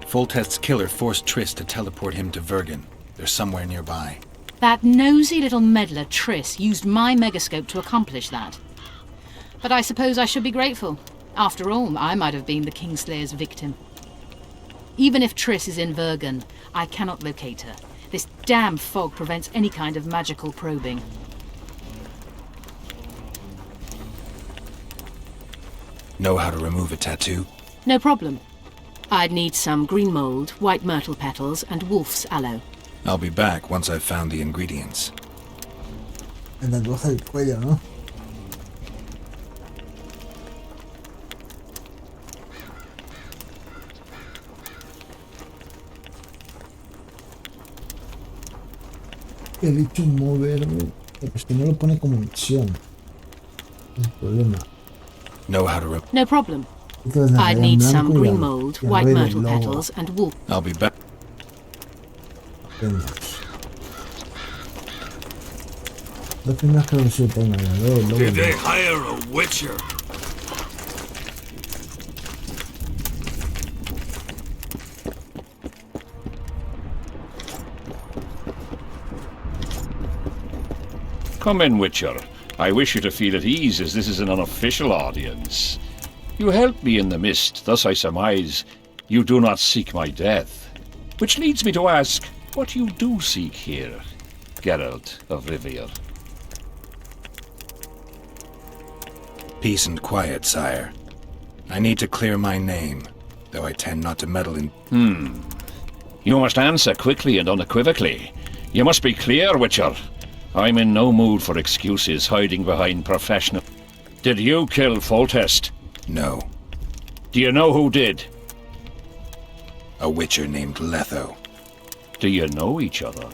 Foltest's killer forced Triss to teleport him to Vergen. They're somewhere nearby. That nosy little meddler Triss used my megascope to accomplish that. But I suppose I should be grateful. After all, I might have been the Kingslayer's victim. Even if Triss is in Vergen, I cannot locate her. This damn fog prevents any kind of magical probing. Know how to remove a tattoo? No problem. I'd need some green mold, white myrtle petals, and wolf's aloe. I'll be back once I've found the ingredients. El tatuaje del cuello, ¿no? He dicho moverme, pero es que no lo pone como misión. Es el problema. Know how to No problem. I'd need some green mold, white myrtle petals, and wolf. I'll be back. Veamos. Los primeros creo que sí tengan la de luego. Did they hire a witcher? Come in, Witcher. I wish you to feel at ease, as this is an unofficial audience. You helped me in the mist, thus I surmise you do not seek my death. Which leads me to ask what you do seek here, Geralt of Rivia. Peace and quiet, sire. I need to clear my name, though I tend not to meddle in... You must answer quickly and unequivocally. You must be clear, Witcher. I'm in no mood for excuses hiding behind professional... Did you kill Foltest? No. Do you know who did? A witcher named Letho. Do you know each other?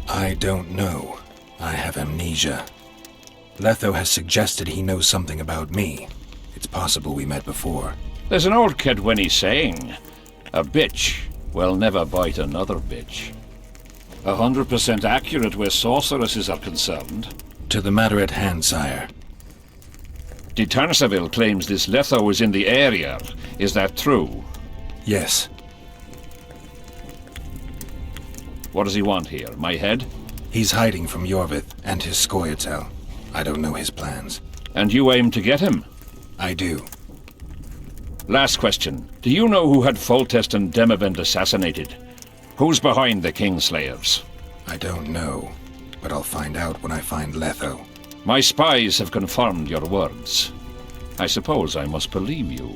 I don't know. I have amnesia. Letho has suggested he knows something about me. It's possible we met before. There's an old Kedwenny saying, a bitch will never bite another bitch. 100% accurate where sorceresses are concerned. To the matter at hand, sire. De Tanseville claims this Letho is in the area. Is that true? Yes. What does he want here? My head? He's hiding from Yorvith and his Scoia'tael. I don't know his plans. And you aim to get him? I do. Last question. Do you know who had Foltest and Demavend assassinated? Who's behind the Kingslayers? I don't know, but I'll find out when I find Letho. My spies have confirmed your words. I suppose I must believe you.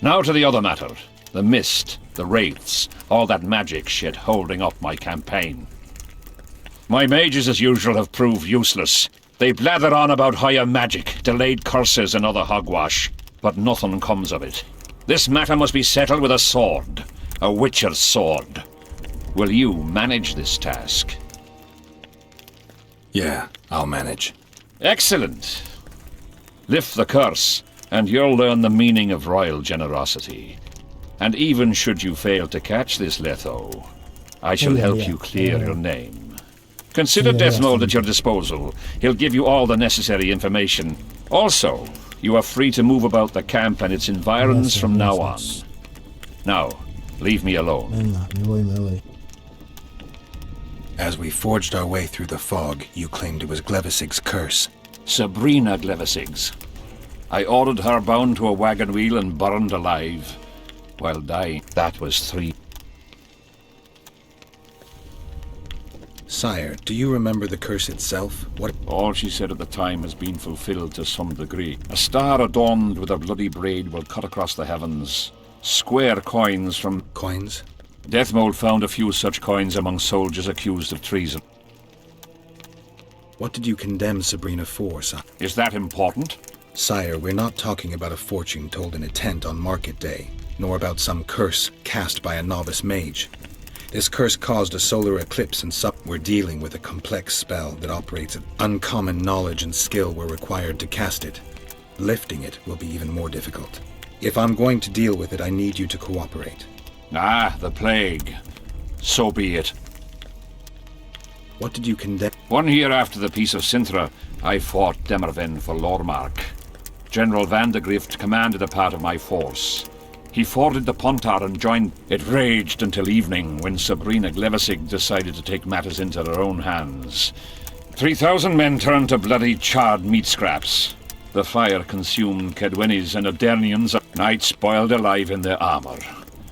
Now to the other matter. The mist, the wraiths, all that magic shit holding up my campaign. My mages, as usual, have proved useless. They blather on about higher magic, delayed curses and other hogwash, but nothing comes of it. This matter must be settled with a sword. A witcher's sword. Will you manage this task? Yeah, I'll manage. Excellent. Lift the curse, and you'll learn the meaning of royal generosity. And even should you fail to catch this Letho, I shall help you clear your name. Consider Deathmold at your disposal. He'll give you all the necessary information. Also, you are free to move about the camp and its environs from now on. Now, leave me alone. Venga, me voy. As we forged our way through the fog, you claimed it was Glevisig's curse. Sabrina Glevisig's. I ordered her bound to a wagon wheel and burned alive. While dying, that was 3. Sire, do you remember the curse itself? What? All she said at the time has been fulfilled to some degree. A star adorned with a bloody braid will cut across the heavens. Square coins from... Coins? Deathmold found a few such coins among soldiers accused of treason. What did you condemn Sabrina for, sire? Is that important? Sire, we're not talking about a fortune told in a tent on market day, nor about some curse cast by a novice mage. This curse caused a solar eclipse and we're dealing with a complex spell that operates at uncommon knowledge and skill were required to cast it. Lifting it will be even more difficult. If I'm going to deal with it, I need you to cooperate. Ah, the plague. So be it. What did you condemn? 1 year after the Peace of Sintra, I fought Demerven for Lormark. General Vandegrift commanded a part of my force. He forded the Pontar and joined. It raged until evening, when Sabrina Glevisig decided to take matters into her own hands. 3,000 men turned to bloody charred meat scraps. The fire consumed Kedwennies and Adernians, knights boiled alive in their armor.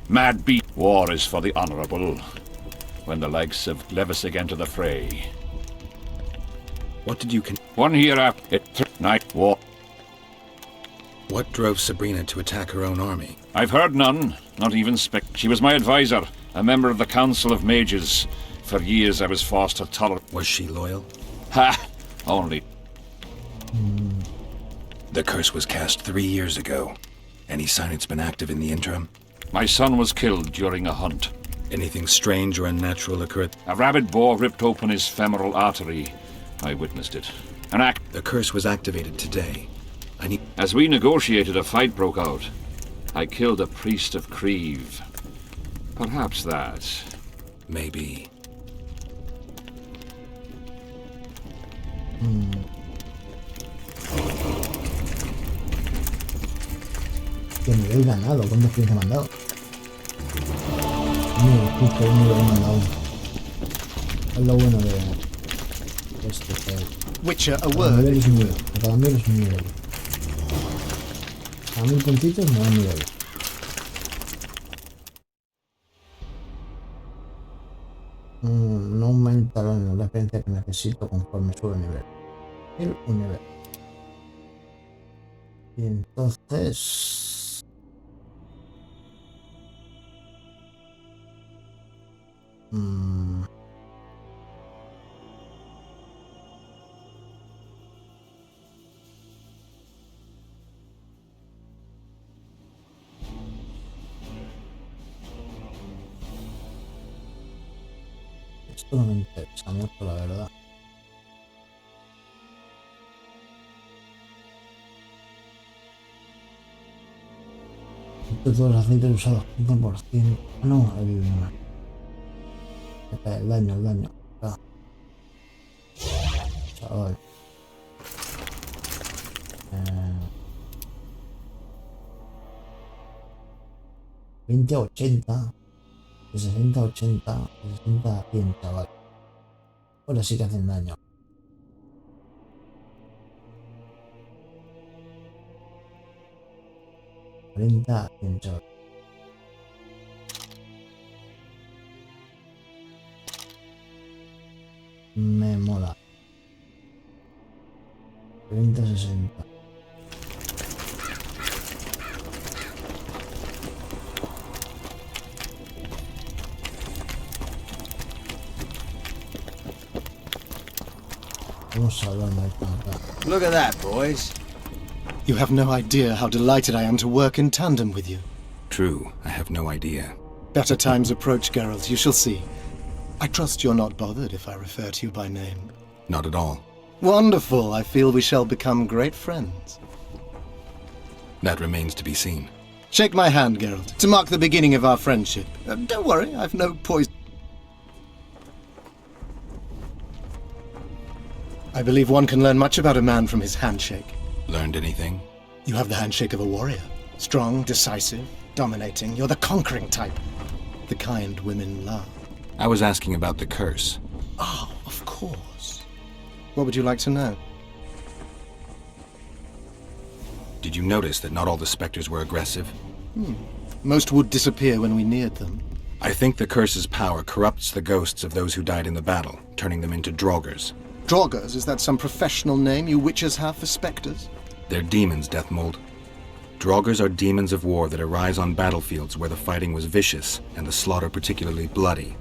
Mad beat. War is for the honorable. When the likes of Glevisig enter the fray. What did you 1 year after night war. What drove Sabrina to attack her own army? I've heard none, not even She was my advisor, a member of the Council of Mages. For years I was forced to tolerate. Was she loyal? Ha! Only. The curse was cast 3 years ago. Any sign it's been active in the interim? My son was killed during a hunt. Anything strange or unnatural occurred? A rabid boar ripped open his femoral artery. I witnessed it. The curse was activated today. As we negotiated, a fight broke out. I killed a priest of Creve. Perhaps that. Maybe. ¿Qué nivel ganado? ¿Cuántos kills he mandado? Justo un nivel mandado. Es lo bueno de este juego. Witcher, a Cada word. nivel es un nivel. Cada nivel es un nivel. A 1000 puntitos me da un nivel. No aumenta la experiencia que necesito conforme sube el nivel. Un nivel. Y entonces... Esto no me interesa mucho, la verdad. Todos los aceites usados, 100%. No, el daño. Ah. Chaval. 20 a 80. De 60 a 80. De 60 a 100, chaval. Ahora sí que hacen daño. A 100, chaval. Me mola. 30 a 60. Vamos a hablar de acá. Look at that, boys. You have no idea how delighted I am to work in tandem with you. True, I have no idea. Better times approach, Geralt, you shall see. I trust you're not bothered if I refer to you by name. Not at all. Wonderful, I feel we shall become great friends. That remains to be seen. Shake my hand, Geralt, to mark the beginning of our friendship. Don't worry, I've no poison. I believe one can learn much about a man from his handshake. Learned anything? You have the handshake of a warrior. Strong, decisive, dominating. You're the conquering type. The kind women love. I was asking about the curse. Oh, of course. What would you like to know? Did you notice that not all the specters were aggressive? Most would disappear when we neared them. I think the curse's power corrupts the ghosts of those who died in the battle, turning them into draugrs. Draugrs, is that some professional name you witches have for specters? They're demons, Deathmold. Draugrs are demons of war that arise on battlefields where the fighting was vicious and the slaughter particularly bloody.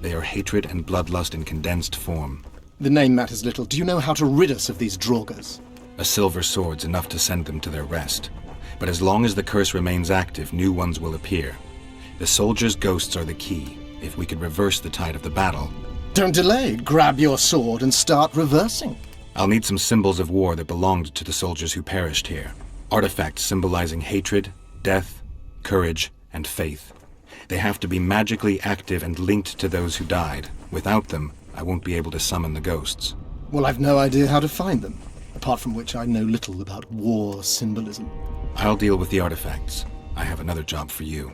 They are hatred and bloodlust in condensed form. The name matters little. Do you know how to rid us of these Draugrs? A silver sword's enough to send them to their rest. But as long as the curse remains active, new ones will appear. The soldiers' ghosts are the key. If we could reverse the tide of the battle... Don't delay. Grab your sword and start reversing. I'll need some symbols of war that belonged to the soldiers who perished here. Artifacts symbolizing hatred, death, courage, and faith. They have to be magically active and linked to those who died. Without them, I won't be able to summon the ghosts. Well, I've no idea how to find them. Apart from which I know little about war symbolism. I'll deal with the artifacts. I have another job for you.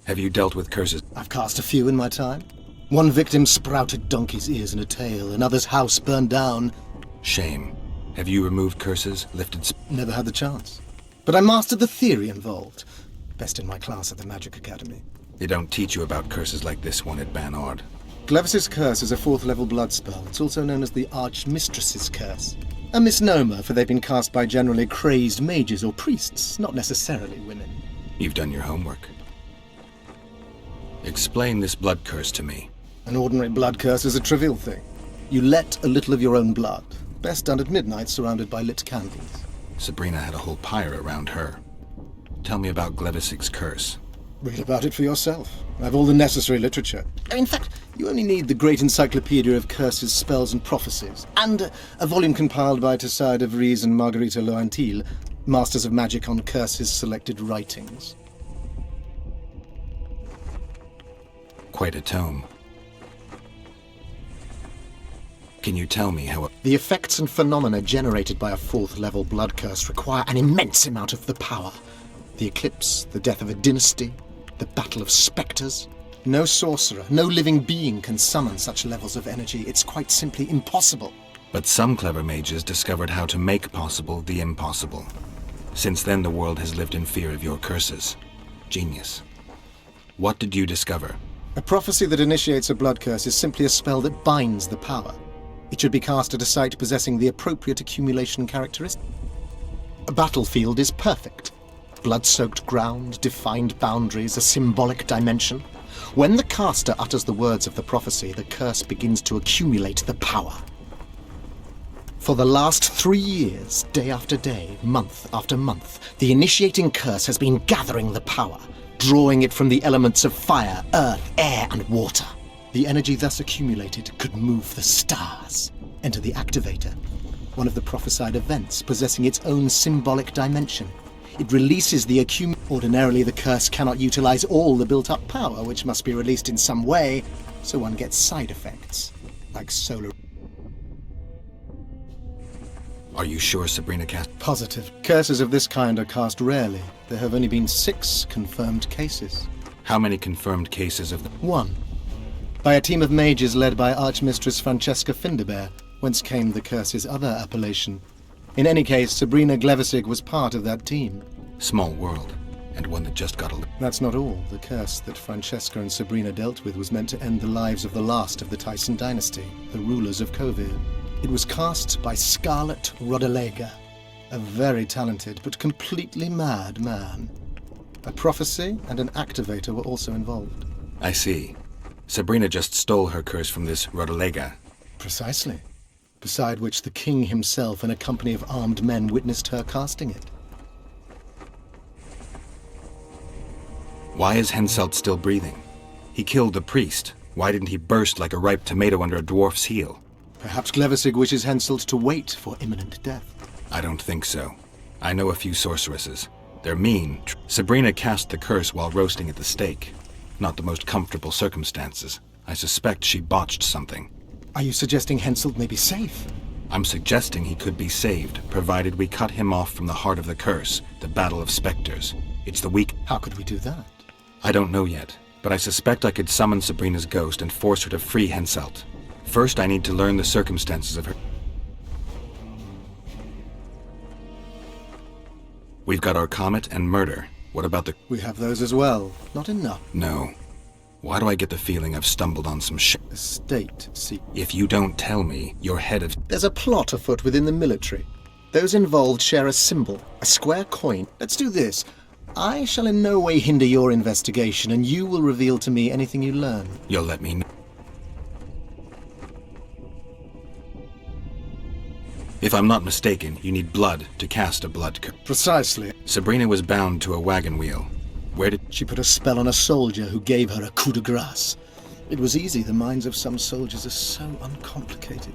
Have you dealt with curses? I've cast a few in my time. One victim sprouted donkey's ears in a tail, another's house burned down. Shame. Have you removed curses, lifted... Never had the chance. But I mastered the theory involved. Best in my class at the Magic Academy. They don't teach you about curses like this one at Banord. Glevis's Curse is a 4th level blood spell. It's also known as the Archmistress's Curse. A misnomer, for they've been cast by generally crazed mages or priests, not necessarily women. You've done your homework. Explain this blood curse to me. An ordinary blood curse is a trivial thing. You let a little of your own blood. Best done at midnight, surrounded by lit candles. Sabrina had a whole pyre around her. Tell me about Glevis's curse. Read about it for yourself. I have all the necessary literature. In fact, you only need the Great Encyclopedia of Curses, Spells and Prophecies, and a volume compiled by Tessard de Vries and Marguerite Loantil, Masters of Magic on Curses Selected Writings. quite a tome. Can you tell me how... The effects and phenomena generated by a 4th level blood curse require an immense amount of the power. The eclipse, the death of a dynasty, the battle of spectres. No sorcerer, no living being can summon such levels of energy. It's quite simply impossible. But some clever mages discovered how to make possible the impossible. Since then, the world has lived in fear of your curses. Genius. What did you discover? A prophecy that initiates a blood curse is simply a spell that binds the power. It should be cast at a site possessing the appropriate accumulation characteristic. A battlefield is perfect. Blood-soaked ground, defined boundaries, a symbolic dimension. When the caster utters the words of the prophecy, the curse begins to accumulate the power. For the last 3 years, day after day, month after month, the initiating curse has been gathering the power, drawing it from the elements of fire, earth, air, and water. The energy thus accumulated could move the stars. Enter the activator, one of the prophesied events possessing its own symbolic dimension. It releases the Ordinarily, the curse cannot utilize all the built-up power, which must be released in some way, so one gets side effects, like solar... Are you sure Sabrina cast... Positive. Curses of this kind are cast rarely. There have only been 6 confirmed cases. How many confirmed cases of the... 1. By a team of mages led by Archmistress Francesca Finderbear, whence came the curse's other appellation. In any case, Sabrina Glevissig was part of that team. Small world, and one that just got a... That's not all. The curse that Francesca and Sabrina dealt with was meant to end the lives of the last of the Tyson dynasty, the rulers of Kovir. It was cast by Scarlet Rodalega, a very talented but completely mad man. A prophecy and an activator were also involved. I see. Sabrina just stole her curse from this Rodalega. Precisely. Beside which the king himself and a company of armed men witnessed her casting it. Why is Henselt still breathing? He killed the priest. Why didn't he burst like a ripe tomato under a dwarf's heel? Perhaps Glevissig wishes Henselt to wait for imminent death. I don't think so. I know a few sorceresses. They're mean. Sabrina cast the curse while roasting at the stake. Not the most comfortable circumstances. I suspect she botched something. Are you suggesting Henselt may be safe? I'm suggesting he could be saved, provided we cut him off from the heart of the curse, the battle of spectres. It's the weak... How could we do that? I don't know yet, but I suspect I could summon Sabrina's ghost and force her to free Henselt. First, I need to learn the circumstances of her... We've got our comet and murder. What about the... We have those as well. Not enough. No. Why do I get the feeling I've stumbled on some shit? A state secret. If you don't tell me, you're head of... There's a plot afoot within the military. Those involved share a symbol, a square coin. Let's do this. I shall in no way hinder your investigation, and you will reveal to me anything you learn. You'll let me know. If I'm not mistaken, you need blood to cast a blood curse. Precisely. Sabrina was bound to a wagon wheel. Where did... She put a spell on a soldier who gave her a coup de grace. It was easy. The minds of some soldiers are so uncomplicated.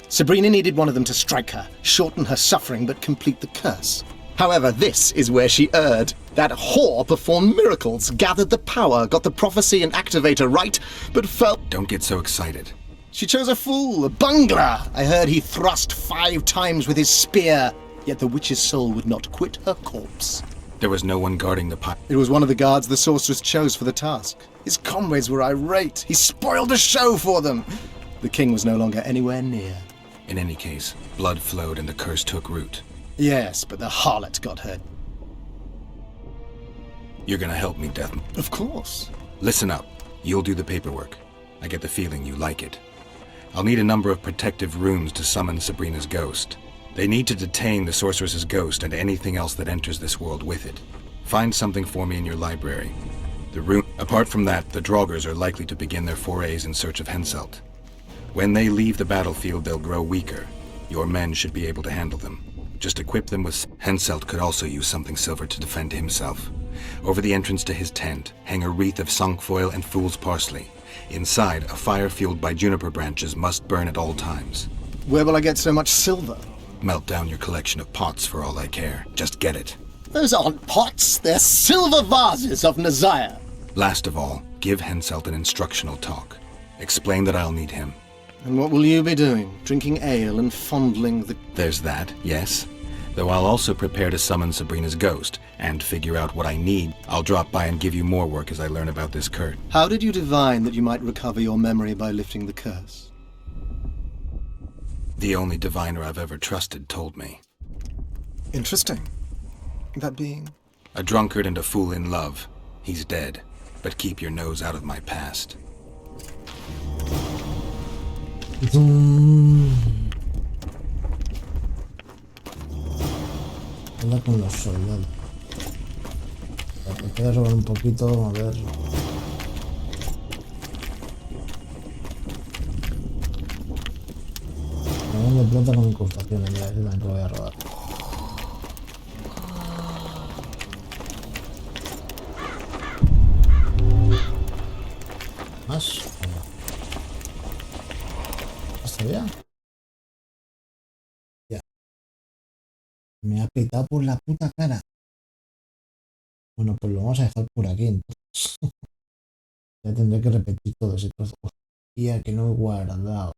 Sabrina needed one of them to strike her, shorten her suffering, but complete the curse. However, this is where she erred. That whore performed miracles, gathered the power, got the prophecy and activator right, but fell... Don't get so excited. She chose a fool, a bungler. I heard he thrust 5 times with his spear, yet the witch's soul would not quit her corpse. There was no one guarding the pipe. It was one of the guards the sorceress chose for the task. His comrades were irate. He spoiled the show for them. The king was no longer anywhere near. In any case, blood flowed and the curse took root. Yes, but the harlot got her. You're gonna help me, Death. Of course. Listen up. You'll do the paperwork. I get the feeling you like it. I'll need a number of protective rooms to summon Sabrina's ghost. They need to detain the sorceress's ghost and anything else that enters this world with it. Find something for me in your library. The room. Apart from that, the Draugrs are likely to begin their forays in search of Henselt. When they leave the battlefield, they'll grow weaker. Your men should be able to handle them. Just equip them with... Henselt could also use something silver to defend himself. Over the entrance to his tent, hang a wreath of cinquefoil and fool's parsley. Inside, a fire fueled by juniper branches must burn at all times. Where will I get so much silver? Melt down your collection of pots for all I care. Just get it. Those aren't pots, they're silver vases of Nazaya. Last of all, give Henselt an instructional talk. Explain that I'll need him. And what will you be doing? Drinking ale and fondling the... There's that, yes. Though I'll also prepare to summon Sabrina's ghost, and figure out what I need. I'll drop by and give you more work as I learn about this curse. How did you divine that you might recover your memory by lifting the curse? The only diviner I've ever trusted told me. Interesting. That being? A drunkard and a fool in love. He's dead. But keep your nose out of my past. Anda con los soldados. Te queda robar un poquito, a ver. Dragón de plata con incrustaciones, mira, ese también lo voy a robar. Más. ¿Hasta ya? Ya. Me ha petado por la puta cara. Bueno, pues lo vamos a dejar por aquí entonces. Ya tendré que repetir todo ese trozo. Hostia, que no he guardado.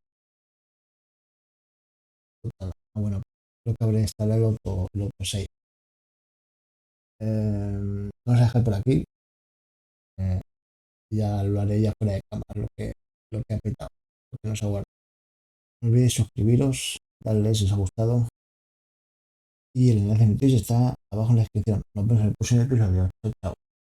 Bueno, creo que habré instalado el otro 6. Vamos a dejar por aquí. Ya lo haré ya fuera de cámara lo que ha petado, lo que nos ha guardado. No olvidéis suscribiros, darle like si os ha gustado. Y el enlace de mi Twitch está abajo en la descripción. Nos vemos en el próximo episodio. Chao, chao.